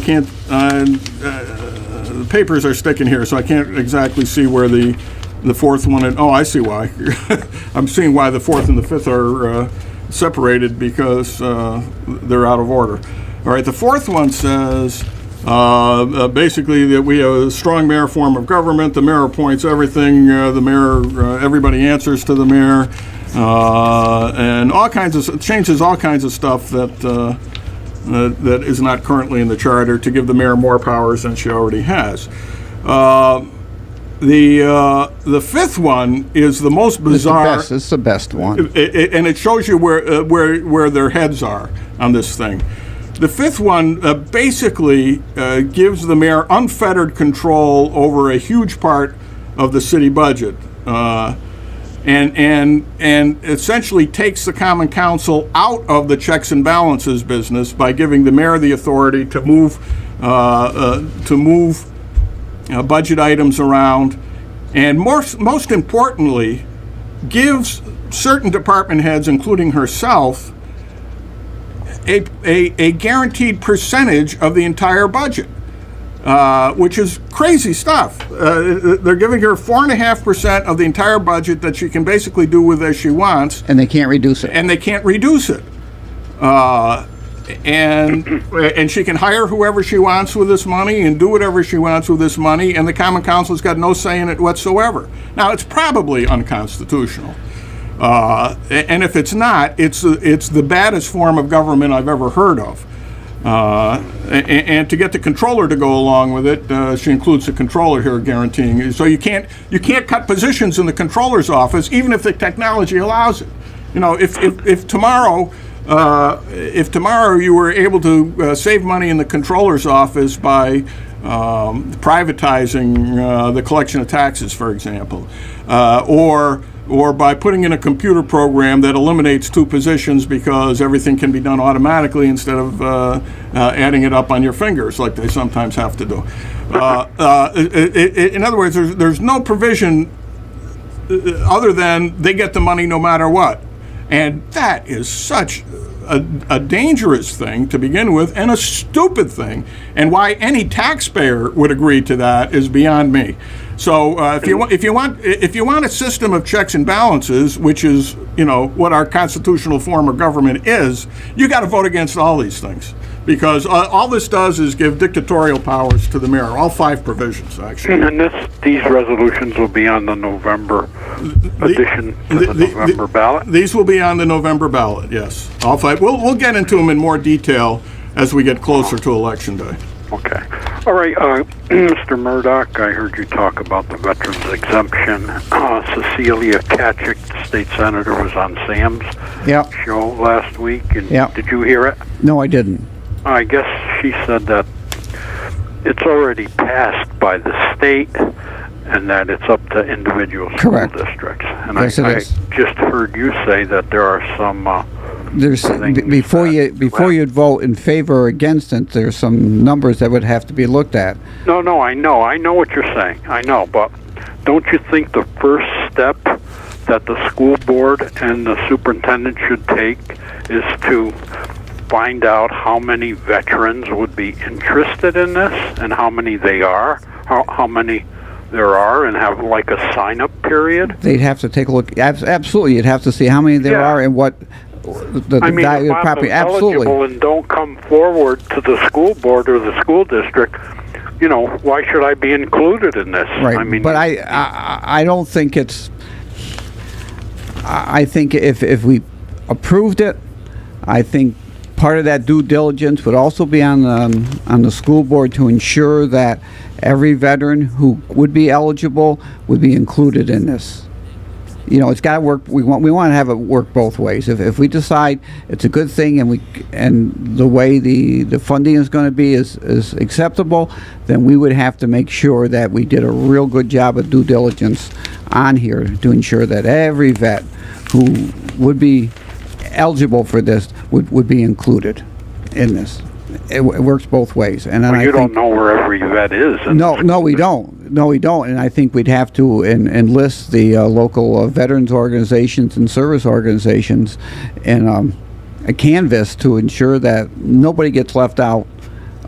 Speaker 2: can't. The papers are sticking here, so I can't exactly see where the fourth one. I see why. I'm seeing why the fourth and the fifth are separated, because they're out of order. All right, the fourth one says basically that we have a strong mayor form of government. The mayor appoints everything. The mayor, everybody answers to the mayor, and changes all kinds of stuff that is not currently in the charter to give the mayor more powers than she already has. The fifth one is the most bizarre.
Speaker 3: It's the best one,
Speaker 2: and it shows you where their heads are on this thing. The fifth one basically gives the mayor unfettered control over a huge part of the city budget, and essentially takes the common council out of the checks and balances business by giving the mayor the authority to move budget items around, and most importantly, gives certain department heads, including herself, a guaranteed percentage of the entire budget, which is crazy stuff. They're giving her 4.5% of the entire budget that she can basically do with as she wants.
Speaker 3: And they can't reduce it.
Speaker 2: And they can't reduce it. And she can hire whoever she wants with this money and do whatever she wants with this money, and the Common Council's got no say in it whatsoever. Now, it's probably unconstitutional. And if it's not, it's the baddest form of government I've ever heard of. And to get the controller to go along with it, she includes the controller here guaranteeing. So you can't cut positions in the controller's office, even if the technology allows it. You know, if tomorrow you were able to save money in the controller's office by privatizing the collection of taxes, for example, or by putting in a computer program that eliminates 2 positions because everything can be done automatically instead of adding it up on your fingers like they sometimes have to do. In other words, there's no provision other than they get the money no matter what. And that is such a dangerous thing to begin with, and a stupid thing. And why any taxpayer would agree to that is beyond me. So if you want a system of checks and balances, which is what our constitutional form of government is, you got to vote against all these things, because all this does is give dictatorial powers to the mayor. All 5 provisions, actually.
Speaker 9: And these resolutions will be on the November edition to the November ballot?
Speaker 2: These will be on the November ballot, yes. All 5. We'll get into them in more detail as we get closer to Election Day.
Speaker 9: Okay. All right, Mr. Murdoch, I heard you talk about the veterans exemption. Cecilia Katchik, the state senator, was on Sam's show last week. And did you hear it?
Speaker 3: No, I didn't.
Speaker 9: I guess she said that it's already passed by the state and that it's up to individual school districts. And
Speaker 3: yes,
Speaker 9: I just heard you say that there are some
Speaker 3: before you vote in favor or against it, there's some numbers that would have to be looked at.
Speaker 9: No, I know what you're saying. I know, but don't you think the first step that the school board and the superintendent should take is to find out how many veterans would be interested in this and how many they are, how many there are, and have like a sign-up period?
Speaker 3: They'd have to take a look. Absolutely, you'd have to see how many there are and what the value of the property. Absolutely.
Speaker 9: Eligible and don't come forward to the school board or the school district, why should I be included in this?
Speaker 3: Right. But I don't think it's. I think if we approved it, I think part of that due diligence would also be on the school board to ensure that every veteran who would be eligible would be included in this. It's got to work. We want to have it work both ways. If we decide it's a good thing and the way the funding is going to be is acceptable, then we would have to make sure that we did a real good job of due diligence on here to ensure that every vet who would be eligible for this would be included in this. It works both ways. And then
Speaker 9: you don't know where every vet is.
Speaker 3: No, we don't. And I think we'd have to enlist the local veterans organizations and service organizations in a canvas to ensure that nobody gets left out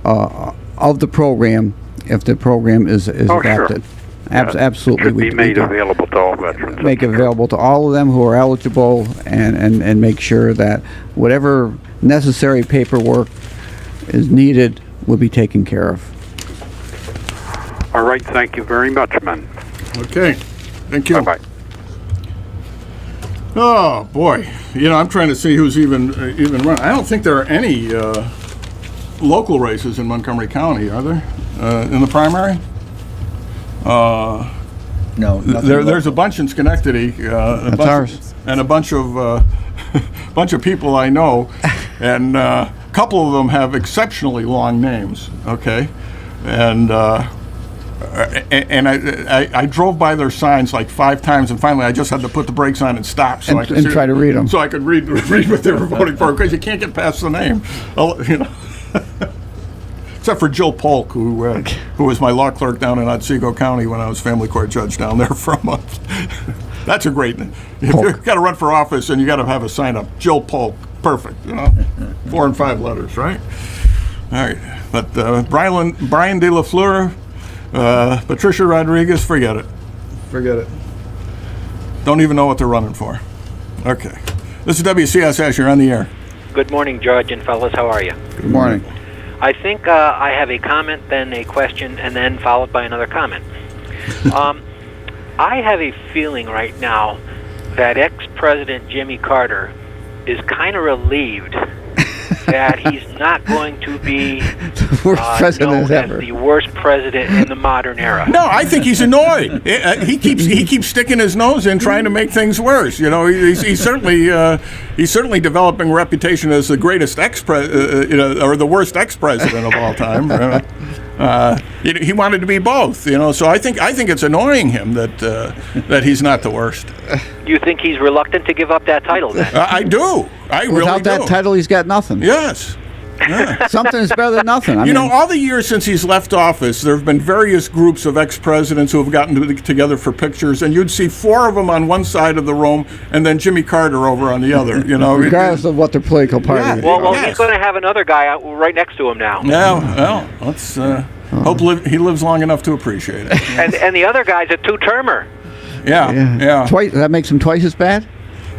Speaker 3: of the program if the program is adapted.
Speaker 9: Sure.
Speaker 3: Absolutely.
Speaker 9: Should be made available to all veterans.
Speaker 3: Make it available to all of them who are eligible and make sure that whatever necessary paperwork is needed will be taken care of.
Speaker 9: All right, thank you very much, men.
Speaker 2: Okay, thank you.
Speaker 9: Bye-bye.
Speaker 2: Oh, boy. I'm trying to see who's even running. I don't think there are any local races in Montgomery County, are there, in the primary?
Speaker 4: No.
Speaker 2: There's a bunch in Schenectady.
Speaker 3: That's ours.
Speaker 2: And a bunch of people I know, and a couple of them have exceptionally long names. Okay, and I drove by their signs like 5 times, and finally I just had to put the brakes on and stop so I could
Speaker 3: try to read them.
Speaker 2: So I could read what they were voting for, because you can't get past the name. except for Jill Polk, who was my law clerk down in Otsego County when I was family court judge down there for a month. That's a great name. If you've got to run for office and you got to have a sign up, Jill Polk, perfect. 4 and 5 letters, right? All right, but Brian De La Fleur, Patricia Rodriguez, forget it. Forget it. Don't even know what they're running for. Okay. This is WCSS. You're on the air.
Speaker 10: Good morning, George and fellas. How are you?
Speaker 3: Good morning.
Speaker 10: I think I have a comment, then a question, and then followed by another comment. I have a feeling right now that ex-President Jimmy Carter is kind of relieved that he's not going to be
Speaker 3: The worst president
Speaker 10: known
Speaker 3: ever.
Speaker 10: as the worst president in the modern era.
Speaker 2: No, I think he's annoyed. He keeps sticking his nose in, trying to make things worse. He's certainly developing a reputation as the greatest or the worst ex-president of all time. He wanted to be both. So I think it's annoying him that he's not the worst.
Speaker 10: You think he's reluctant to give up that title then?
Speaker 2: I do. I really do.
Speaker 3: Without that title, he's got nothing.
Speaker 2: Yes. Yeah.
Speaker 3: Something is better than nothing. I mean,
Speaker 2: all the years since he's left office, there have been various groups of ex-presidents who have gotten together for pictures, and you'd see 4 of them on one side of the room, and then Jimmy Carter over on the other.
Speaker 3: regardless of what their political party is.
Speaker 10: Well, he's going to have another guy out right next to him now.
Speaker 2: Yeah, well, let's hope he lives long enough to appreciate it.
Speaker 10: And the other guy's a 2-termer.
Speaker 2: Yeah.
Speaker 3: Twice, that makes him twice as bad?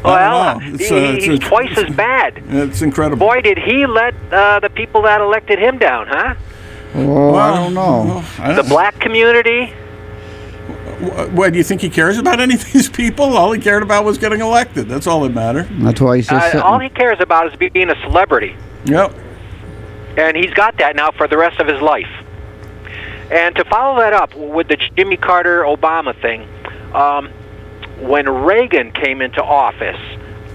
Speaker 10: Well,
Speaker 2: He's
Speaker 10: twice as bad.
Speaker 2: It's incredible.
Speaker 10: Boy, did he let the people that elected him down, huh?
Speaker 3: Oh, I don't know.
Speaker 10: The black community.
Speaker 2: What, do you think he cares about any of these people? All he cared about was getting elected. That's all that mattered.
Speaker 3: That's why he's just
Speaker 10: All he cares about is being a celebrity.
Speaker 2: Yep.
Speaker 10: And he's got that now for the rest of his life. And to follow that up with the Jimmy Carter-Obama thing, when Reagan came into office,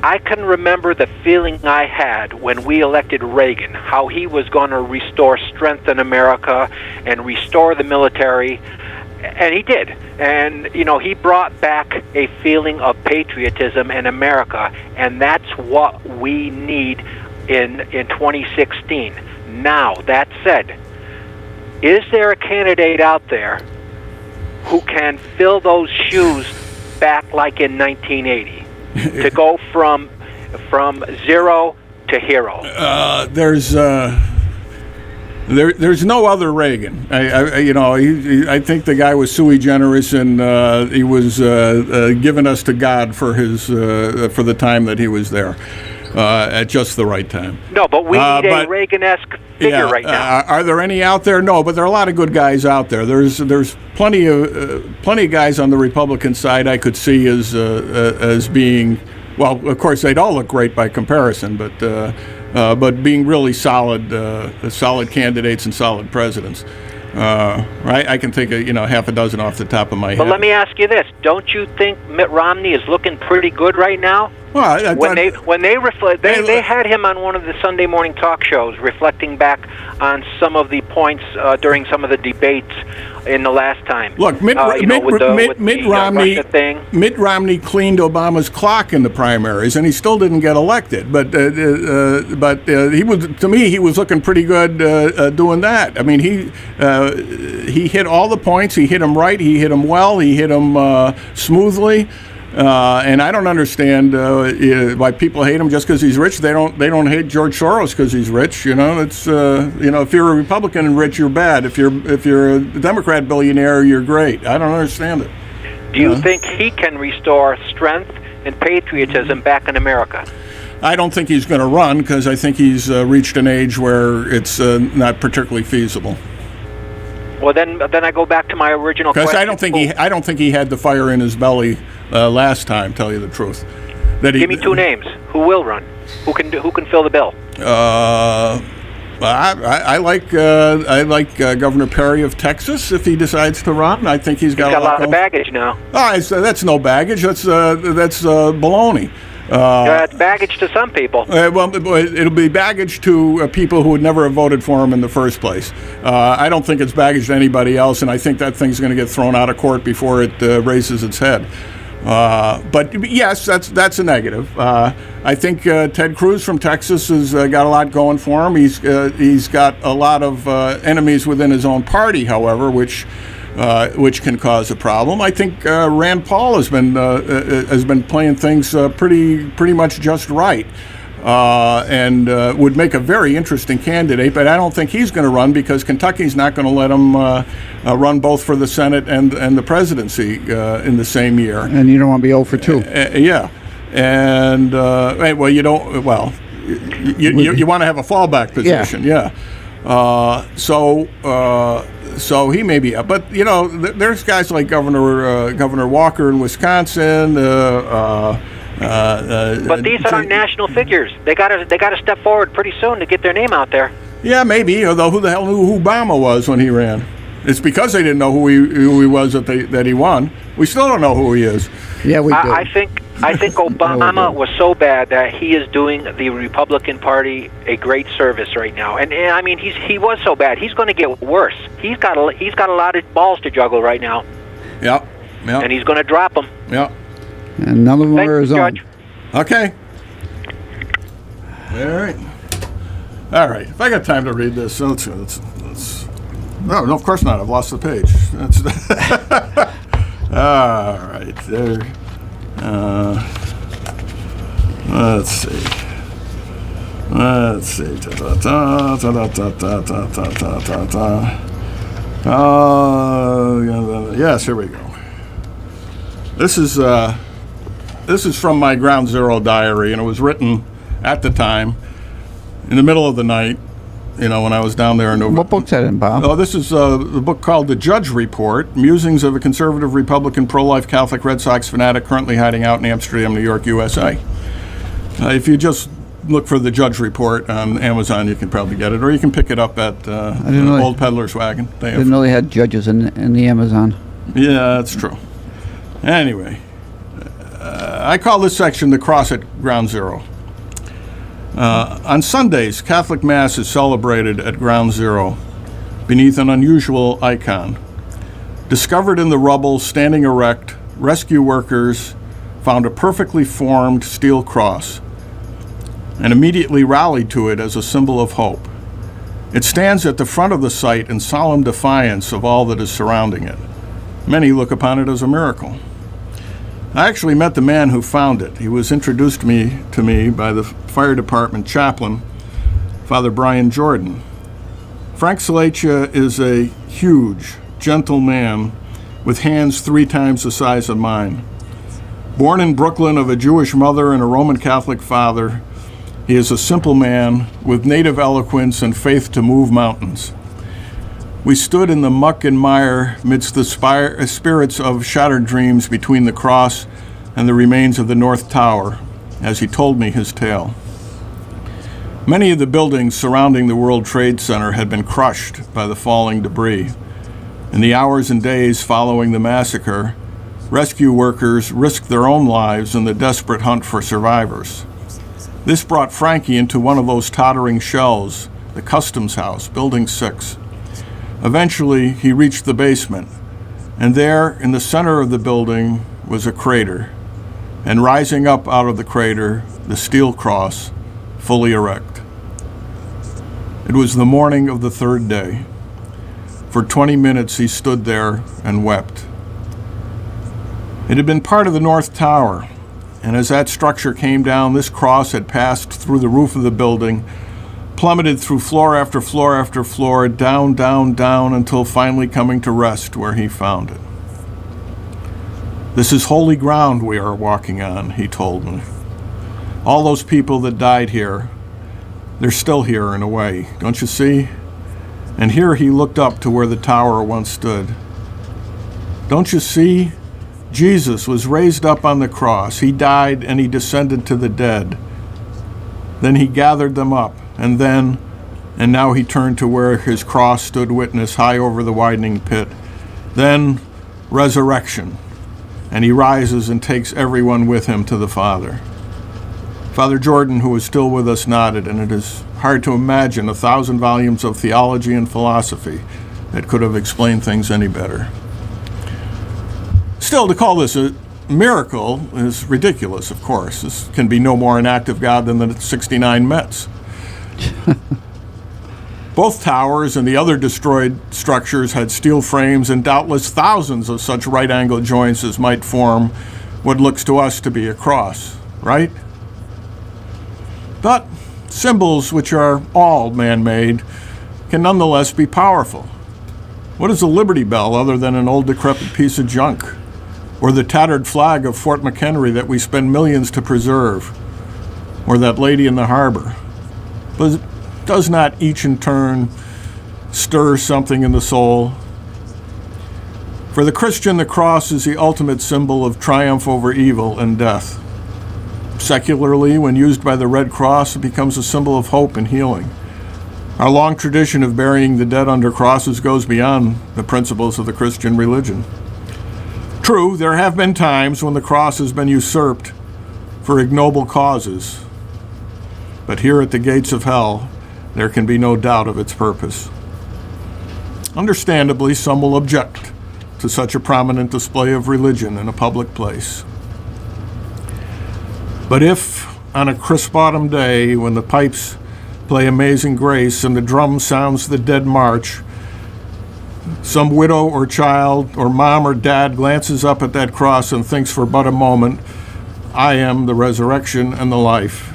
Speaker 10: I can remember the feeling I had when we elected Reagan, how he was going to restore strength in America and restore the military, and he did. And, he brought back a feeling of patriotism in America, and that's what we need in 2016. Now, that said, is there a candidate out there who can fill those shoes back like in 1980 to go from 0 to hero?
Speaker 2: There's no other Reagan. I think the guy was sui generis, and he was given us to God for the time that he was there. At just the right time.
Speaker 10: No, but we need a Reagan-esque figure right now.
Speaker 2: Are there any out there? No, but there are a lot of good guys out there. There's plenty of guys on the Republican side I could see as being, well, of course they'd all look great by comparison, but being really solid candidates and solid presidents. Right? I can think of half a dozen off the top of my head.
Speaker 10: But let me ask you this: don't you think Mitt Romney is looking pretty good right now?
Speaker 2: Well,
Speaker 10: when they had him on one of the Sunday morning talk shows, reflecting back on some of the points during some of the debates in the last time.
Speaker 2: Look, Mitt Romney cleaned Obama's clock in the primaries, and he still didn't get elected. But he was looking pretty good doing that. I mean, he hit all the points. He hit them right. He hit them well. He hit them smoothly. And I don't understand why people hate him just because he's rich. They don't hate George Soros because he's rich. It's if you're a Republican and rich, you're bad. If you're a Democrat billionaire, you're great. I don't understand it.
Speaker 10: Do you think he can restore strength and patriotism back in America?
Speaker 2: I don't think he's going to run because I think he's reached an age where it's not particularly feasible.
Speaker 10: Well, then I go back to my original question.
Speaker 2: Because I don't think he had the fire in his belly last time. Tell you the truth.
Speaker 10: Give me 2 names. Who will run? Who can fill the bill?
Speaker 2: I like Governor Perry of Texas if he decides to run. I think he's got
Speaker 10: a lot of baggage now.
Speaker 2: That's no baggage. That's baloney.
Speaker 10: It's baggage to some people.
Speaker 2: Well, it'll be baggage to people who would never have voted for him in the first place. I don't think it's baggage to anybody else, and I think that thing's going to get thrown out of court before it raises its head. But yes, that's a negative. I think Ted Cruz from Texas has got a lot going for him. He's got a lot of enemies within his own party, however, which can cause a problem. I think Rand Paul has been playing things pretty much just right. And would make a very interesting candidate, but I don't think he's going to run because Kentucky's not going to let him run both for the Senate and the presidency in the same year.
Speaker 3: And you don't want to be 0 for 2.
Speaker 2: Yeah, and well, you don't. Well, you want to have a fallback position. Yeah. So he may be up, but there's guys like Governor Walker in Wisconsin.
Speaker 10: But these aren't national figures. They got to step forward pretty soon to get their name out there.
Speaker 2: Yeah, maybe. Although who the hell knew who Obama was when he ran? It's because they didn't know who he was that he won. We still don't know who he is.
Speaker 3: Yeah, we do.
Speaker 10: I think Obama was so bad that he is doing the Republican Party a great service right now. And I mean, he was so bad. He's going to get worse. He's got a lot of balls to juggle right now.
Speaker 2: Yeah.
Speaker 10: And he's going to drop them.
Speaker 2: Yeah.
Speaker 3: And none of them are his own.
Speaker 10: Judge.
Speaker 2: Okay. All right. If I got time to read this, let's no, of course not. I've lost the page. All right. There. Let's see. Yes, here we go. This is from my Ground Zero diary, and it was written at the time, in the middle of the night, when I was down there in November.
Speaker 3: What book's that in, Bob?
Speaker 2: Oh, this is the book called The Judge Report, Musings of a Conservative Republican Pro-Life Catholic Red Sox Fanatic Currently Hiding Out in Amsterdam, New York, USA. If you just look for The Judge Report on Amazon, you can probably get it, or you can pick it up at Old Peddler's Wagon.
Speaker 3: Didn't know they had judges in the Amazon.
Speaker 2: Yeah, that's true. Anyway, I call this section The Cross at Ground Zero. On Sundays, Catholic Mass is celebrated at Ground Zero beneath an unusual icon. Discovered in the rubble, standing erect, rescue workers found a perfectly formed steel cross and immediately rallied to it as a symbol of hope. It stands at the front of the site in solemn defiance of all that is surrounding it. Many look upon it as a miracle. I actually met the man who found it. He was introduced to me by the fire department chaplain, Father Brian Jordan. Frank Salacia is a huge, gentle man with hands 3 times the size of mine. Born in Brooklyn of a Jewish mother and a Roman Catholic father, he is a simple man with native eloquence and faith to move mountains. We stood in the muck and mire midst the spirits of shattered dreams between the cross and the remains of the North Tower as he told me his tale. Many of the buildings surrounding the World Trade Center had been crushed by the falling debris. In the hours and days following the massacre, rescue workers risked their own lives in the desperate hunt for survivors. This brought Frankie into one of those tottering shells, the Customs House, Building 6. Eventually, he reached the basement, and there, in the center of the building, was a crater, and rising up out of the crater, the steel cross, fully erect. It was the morning of the 3rd day. For 20 minutes, he stood there and wept. It had been part of the North Tower, and as that structure came down, this cross had passed through the roof of the building, plummeted through floor after floor after floor, down, down, down, until finally coming to rest where he found it. This is holy ground we are walking on, he told me. All those people that died here, they're still here in a way, don't you see? And here he looked up to where the tower once stood. Don't you see? Jesus was raised up on the cross. He died and he descended to the dead. Then he gathered them up. And now he turned to where his cross stood witness high over the widening pit. Then, resurrection. And he rises and takes everyone with him to the Father. Father Jordan, who is still with us, nodded, and it is hard to imagine 1,000 volumes of theology and philosophy that could have explained things any better. Still, to call this miracle is ridiculous, of course. This can be no more an act of God than the 69 Mets. Both towers and the other destroyed structures had steel frames and doubtless thousands of such right-angled joints as might form what looks to us to be a cross, right? But symbols, which are all man-made, can nonetheless be powerful. What is a Liberty Bell other than an old decrepit piece of junk? Or the tattered flag of Fort McHenry that we spend millions to preserve? Or that lady in the harbor? But does not each in turn stir something in the soul? For the Christian, the cross is the ultimate symbol of triumph over evil and death. Secularly, when used by the Red Cross, it becomes a symbol of hope and healing. Our long tradition of burying the dead under crosses goes beyond the principles of the Christian religion. True, there have been times when the cross has been usurped for ignoble causes, but here at the gates of hell, there can be no doubt of its purpose. Understandably, some will object to such a prominent display of religion in a public place. But if, on a crisp autumn day, when the pipes play Amazing Grace and the drum sounds the Dead March, some widow or child or mom or dad glances up at that cross and thinks for but a moment, I am the resurrection and the life.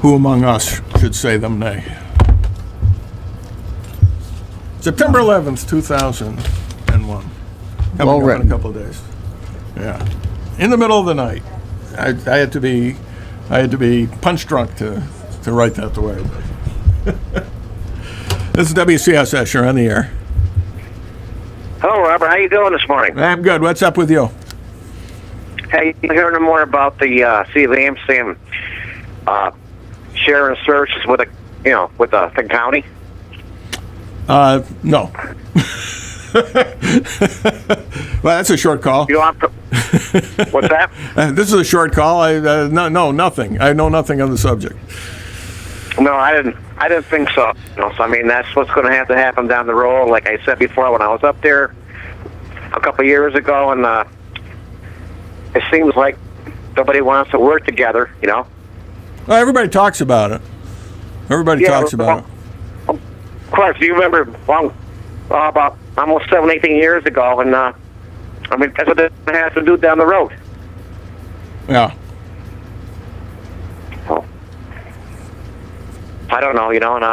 Speaker 2: Who among us should say them nay? September 11th, 2001. Coming up in a couple of days. Yeah. In the middle of the night. I had to be punch drunk to write that the way. This is WCSS. You're on the air.
Speaker 11: Hello, Robert. How you doing this morning?
Speaker 2: I'm good. What's up with you?
Speaker 11: Hey, you hearing more about the City of Amsterdam sharing services with the county?
Speaker 2: No. Well, that's a short call.
Speaker 11: You want what's that?
Speaker 2: This is a short call. No, nothing. I know nothing on the subject.
Speaker 11: No, I didn't think so. So I mean, that's what's going to have to happen down the road. Like I said before, when I was up there a couple of years ago, and it seems like nobody wants to work together. Well,
Speaker 2: everybody talks about it. Everybody talks about it.
Speaker 11: Of course, you remember about almost 18 years ago, and I mean that's what it has to do down the road.
Speaker 2: Yeah.
Speaker 11: So, I don't know, and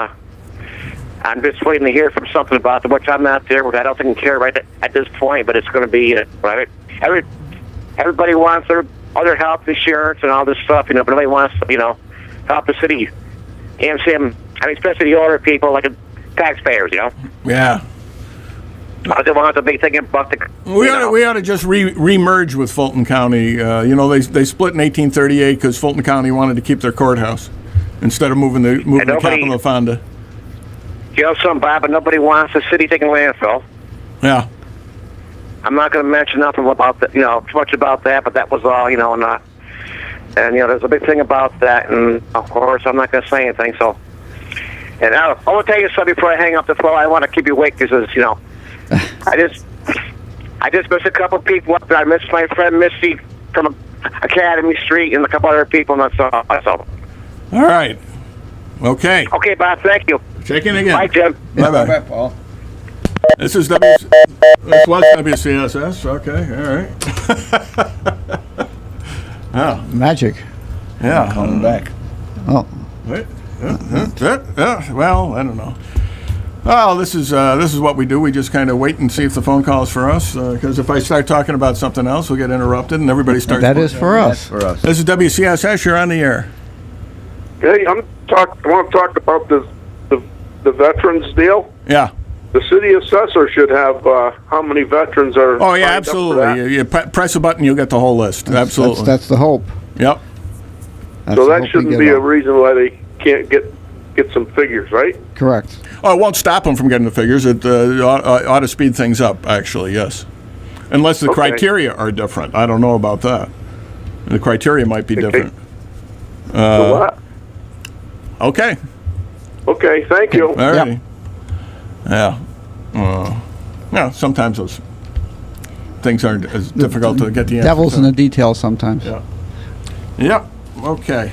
Speaker 11: I'm just waiting to hear from something about it, which I'm not there, which I don't think I care right at this point, but it's going to be, right? Everybody wants their other health insurance and all this stuff, but nobody wants to, help the city. Amsterdam, especially the older people, like taxpayers,
Speaker 2: Yeah.
Speaker 11: They want to be thinking about the.
Speaker 2: We ought to just re-merge with Fulton County. They split in 1838 because Fulton County wanted to keep their courthouse instead of moving the capital of Fonda.
Speaker 11: Something, Bob, but nobody wants the city taking landfill.
Speaker 2: Yeah.
Speaker 11: I'm not going to mention nothing about that, too much about that, but that was all, and there's a big thing about that, and of course I'm not going to say anything. So, and I want to tell you something before I hang up the phone. I want to keep you awake because I just missed a couple of people up there. I missed my friend Misty from Academy Street and a couple other people, and that's all.
Speaker 2: All right. Okay.
Speaker 11: Okay, Bob. Thank you.
Speaker 2: Check in again.
Speaker 11: Bye, Jim.
Speaker 2: Bye-bye.
Speaker 4: Bye, Paul.
Speaker 2: This was WCSS. Okay. All right. Oh.
Speaker 3: Magic.
Speaker 2: Yeah.
Speaker 4: Coming back.
Speaker 3: Oh.
Speaker 2: Wait. Well, I don't know. Well, this is what we do. We just kind of wait and see if the phone calls for us. Because if I start talking about something else, we'll get interrupted, and everybody starts.
Speaker 3: That is for us.
Speaker 4: That's for us.
Speaker 2: This is WCSS. You're on the air.
Speaker 12: Hey, I want to talk about the veterans deal.
Speaker 2: Yeah.
Speaker 12: The city assessor should have how many veterans are.
Speaker 2: Oh yeah, absolutely. You press a button, you'll get the whole list. Absolutely.
Speaker 3: That's the hope.
Speaker 2: Yep.
Speaker 3: That's
Speaker 12: So
Speaker 3: the
Speaker 12: that
Speaker 3: hope
Speaker 12: shouldn't
Speaker 3: we
Speaker 12: be
Speaker 3: get
Speaker 12: a
Speaker 3: on.
Speaker 12: reason why they can't get some figures, right?
Speaker 3: Correct.
Speaker 2: Oh, it won't stop them from getting the figures. It ought to speed things up, actually, yes. Unless the criteria are different. I don't know about that. The criteria might be different.
Speaker 12: What?
Speaker 2: Okay.
Speaker 12: Okay, thank you.
Speaker 2: All righty. Yeah. Yeah, sometimes those things aren't as difficult to get the answer.
Speaker 3: Devil's
Speaker 2: to.
Speaker 3: in the details sometimes.
Speaker 2: Yeah. Yep. Okay.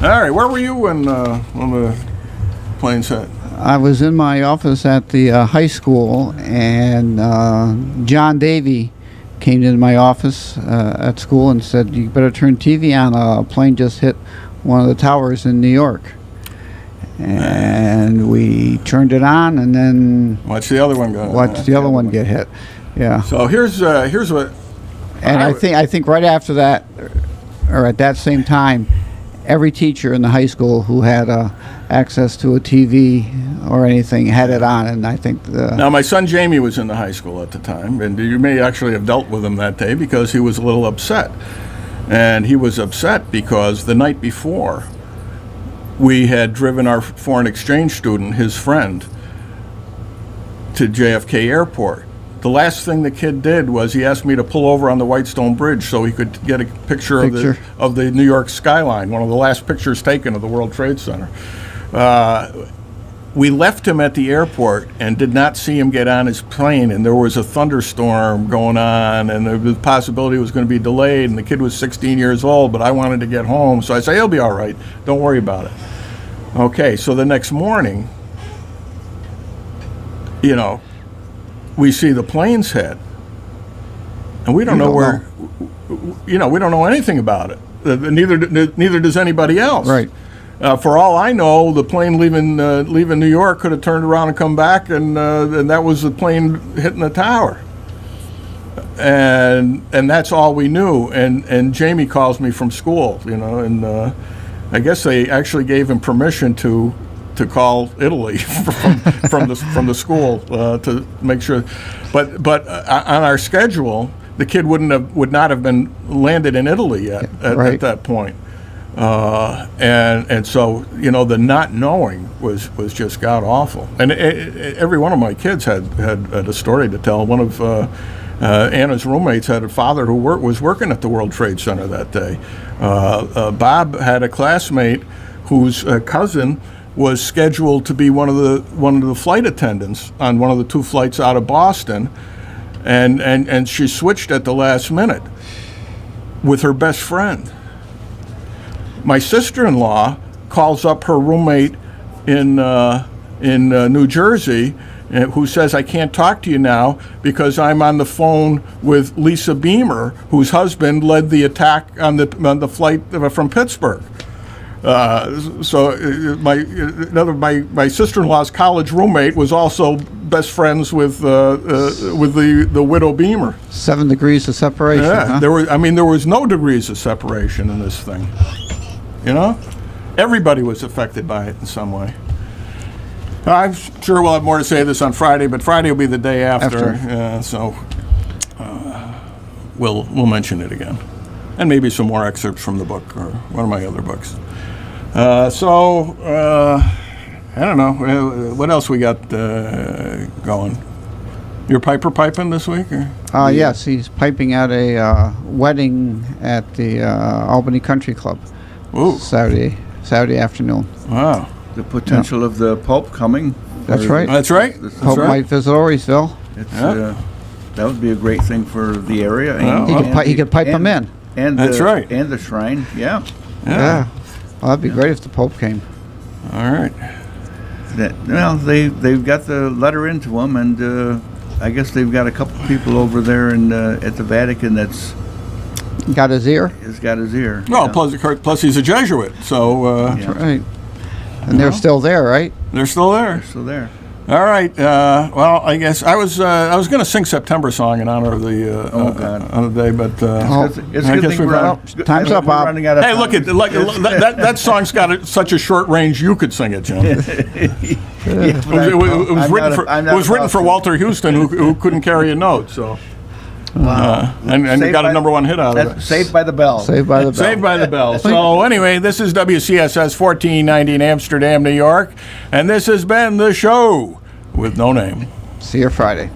Speaker 2: All right. Where were you when the planes hit?
Speaker 3: I was in my office at the high school, and John Davy came into my office at school and said, "You better turn TV on. A plane just hit one of the towers in New York." And we turned it on, and then
Speaker 2: watch the other one go.
Speaker 3: Watch the other one get hit. Yeah.
Speaker 2: So here's what.
Speaker 3: And I think right after that, or at that same time, every teacher in the high school who had access to a TV or anything had it on, and I think
Speaker 2: now my son Jamie was in the high school at the time, and you may actually have dealt with him that day because he was a little upset, and he was upset because the night before we had driven our foreign exchange student, his friend, to JFK Airport. The last thing the kid did was he asked me to pull over on the Whitestone Bridge so he could get a picture. Of the New York skyline, one of the last pictures taken of the World Trade Center. We left him at the airport and did not see him get on his plane, and there was a thunderstorm going on, and the possibility it was going to be delayed, and the kid was 16 years old, but I wanted to get home, so I said, he'll be all right, don't worry about it. Okay, so the next morning, we see the planes hit, and we don't know where, we don't know anything about it. Neither does anybody else.
Speaker 3: Right.
Speaker 2: For all I know, the plane leaving New York could have turned around and come back, and that was the plane hitting the tower. And that's all we knew. And Jamie calls me from school, and I guess they actually gave him permission to call Italy from the school to make sure. But on our schedule, the kid would not have been landed in Italy yet at that point. And so the not knowing was just god awful. And every one of my kids had a story to tell. One of Anna's roommates had a father who was working at the World Trade Center that day. Bob had a classmate whose cousin was scheduled to be one of the flight attendants on one of the two flights out of Boston, and she switched at the last minute with her best friend. My sister-in-law calls up her roommate in New Jersey, who says, I can't talk to you now because I'm on the phone with Lisa Beamer, whose husband led the attack on the flight from Pittsburgh. So my sister-in-law's college roommate was also best friends with the widow Beamer.
Speaker 3: 7 degrees of separation.
Speaker 2: Yeah,
Speaker 3: huh?
Speaker 2: there was no degrees of separation in this thing. Everybody was affected by it in some way. I'm sure we'll have more to say this on Friday, but Friday will be the day after. So we'll mention it again, and maybe some more excerpts from the book or one of my other books. I don't know. What else we got going? You're piping this week? Or?
Speaker 3: Yes, he's piping at a wedding at the Albany Country Club.
Speaker 2: Ooh.
Speaker 3: Saturday afternoon.
Speaker 2: Wow.
Speaker 4: The potential of the Pope coming.
Speaker 3: That's right.
Speaker 2: That's right.
Speaker 3: Pope might visit Orisville.
Speaker 4: That would be a great thing for the area.
Speaker 3: He could pipe them in.
Speaker 4: And
Speaker 2: that's right.
Speaker 4: And the shrine, yeah.
Speaker 3: Well, that'd be great if the Pope came.
Speaker 2: All right.
Speaker 4: They've got the letter into them, and I guess they've got a couple people over there at the Vatican that's
Speaker 3: got his ear.
Speaker 4: Has got his ear.
Speaker 2: Well, plus he's a Jesuit, so
Speaker 3: that's right. And they're still there, right?
Speaker 2: They're still there.
Speaker 4: They're still there.
Speaker 2: All right. Well, I guess I was going to sing September song in honor of the on the day, but
Speaker 4: it's a good thing
Speaker 3: time's up, Bob.
Speaker 2: Hey, look at that song's got such a short range. You could sing it, Jim. It was written for Walter Houston, who couldn't carry a note. So.
Speaker 4: Wow.
Speaker 2: And got a number one hit out of it.
Speaker 4: Saved by the Bell.
Speaker 3: Saved by the Bell.
Speaker 2: Saved by the Bell. So anyway, this is WCSS 1490 in Amsterdam, New York, and this has been the show with no name.
Speaker 3: See you Friday.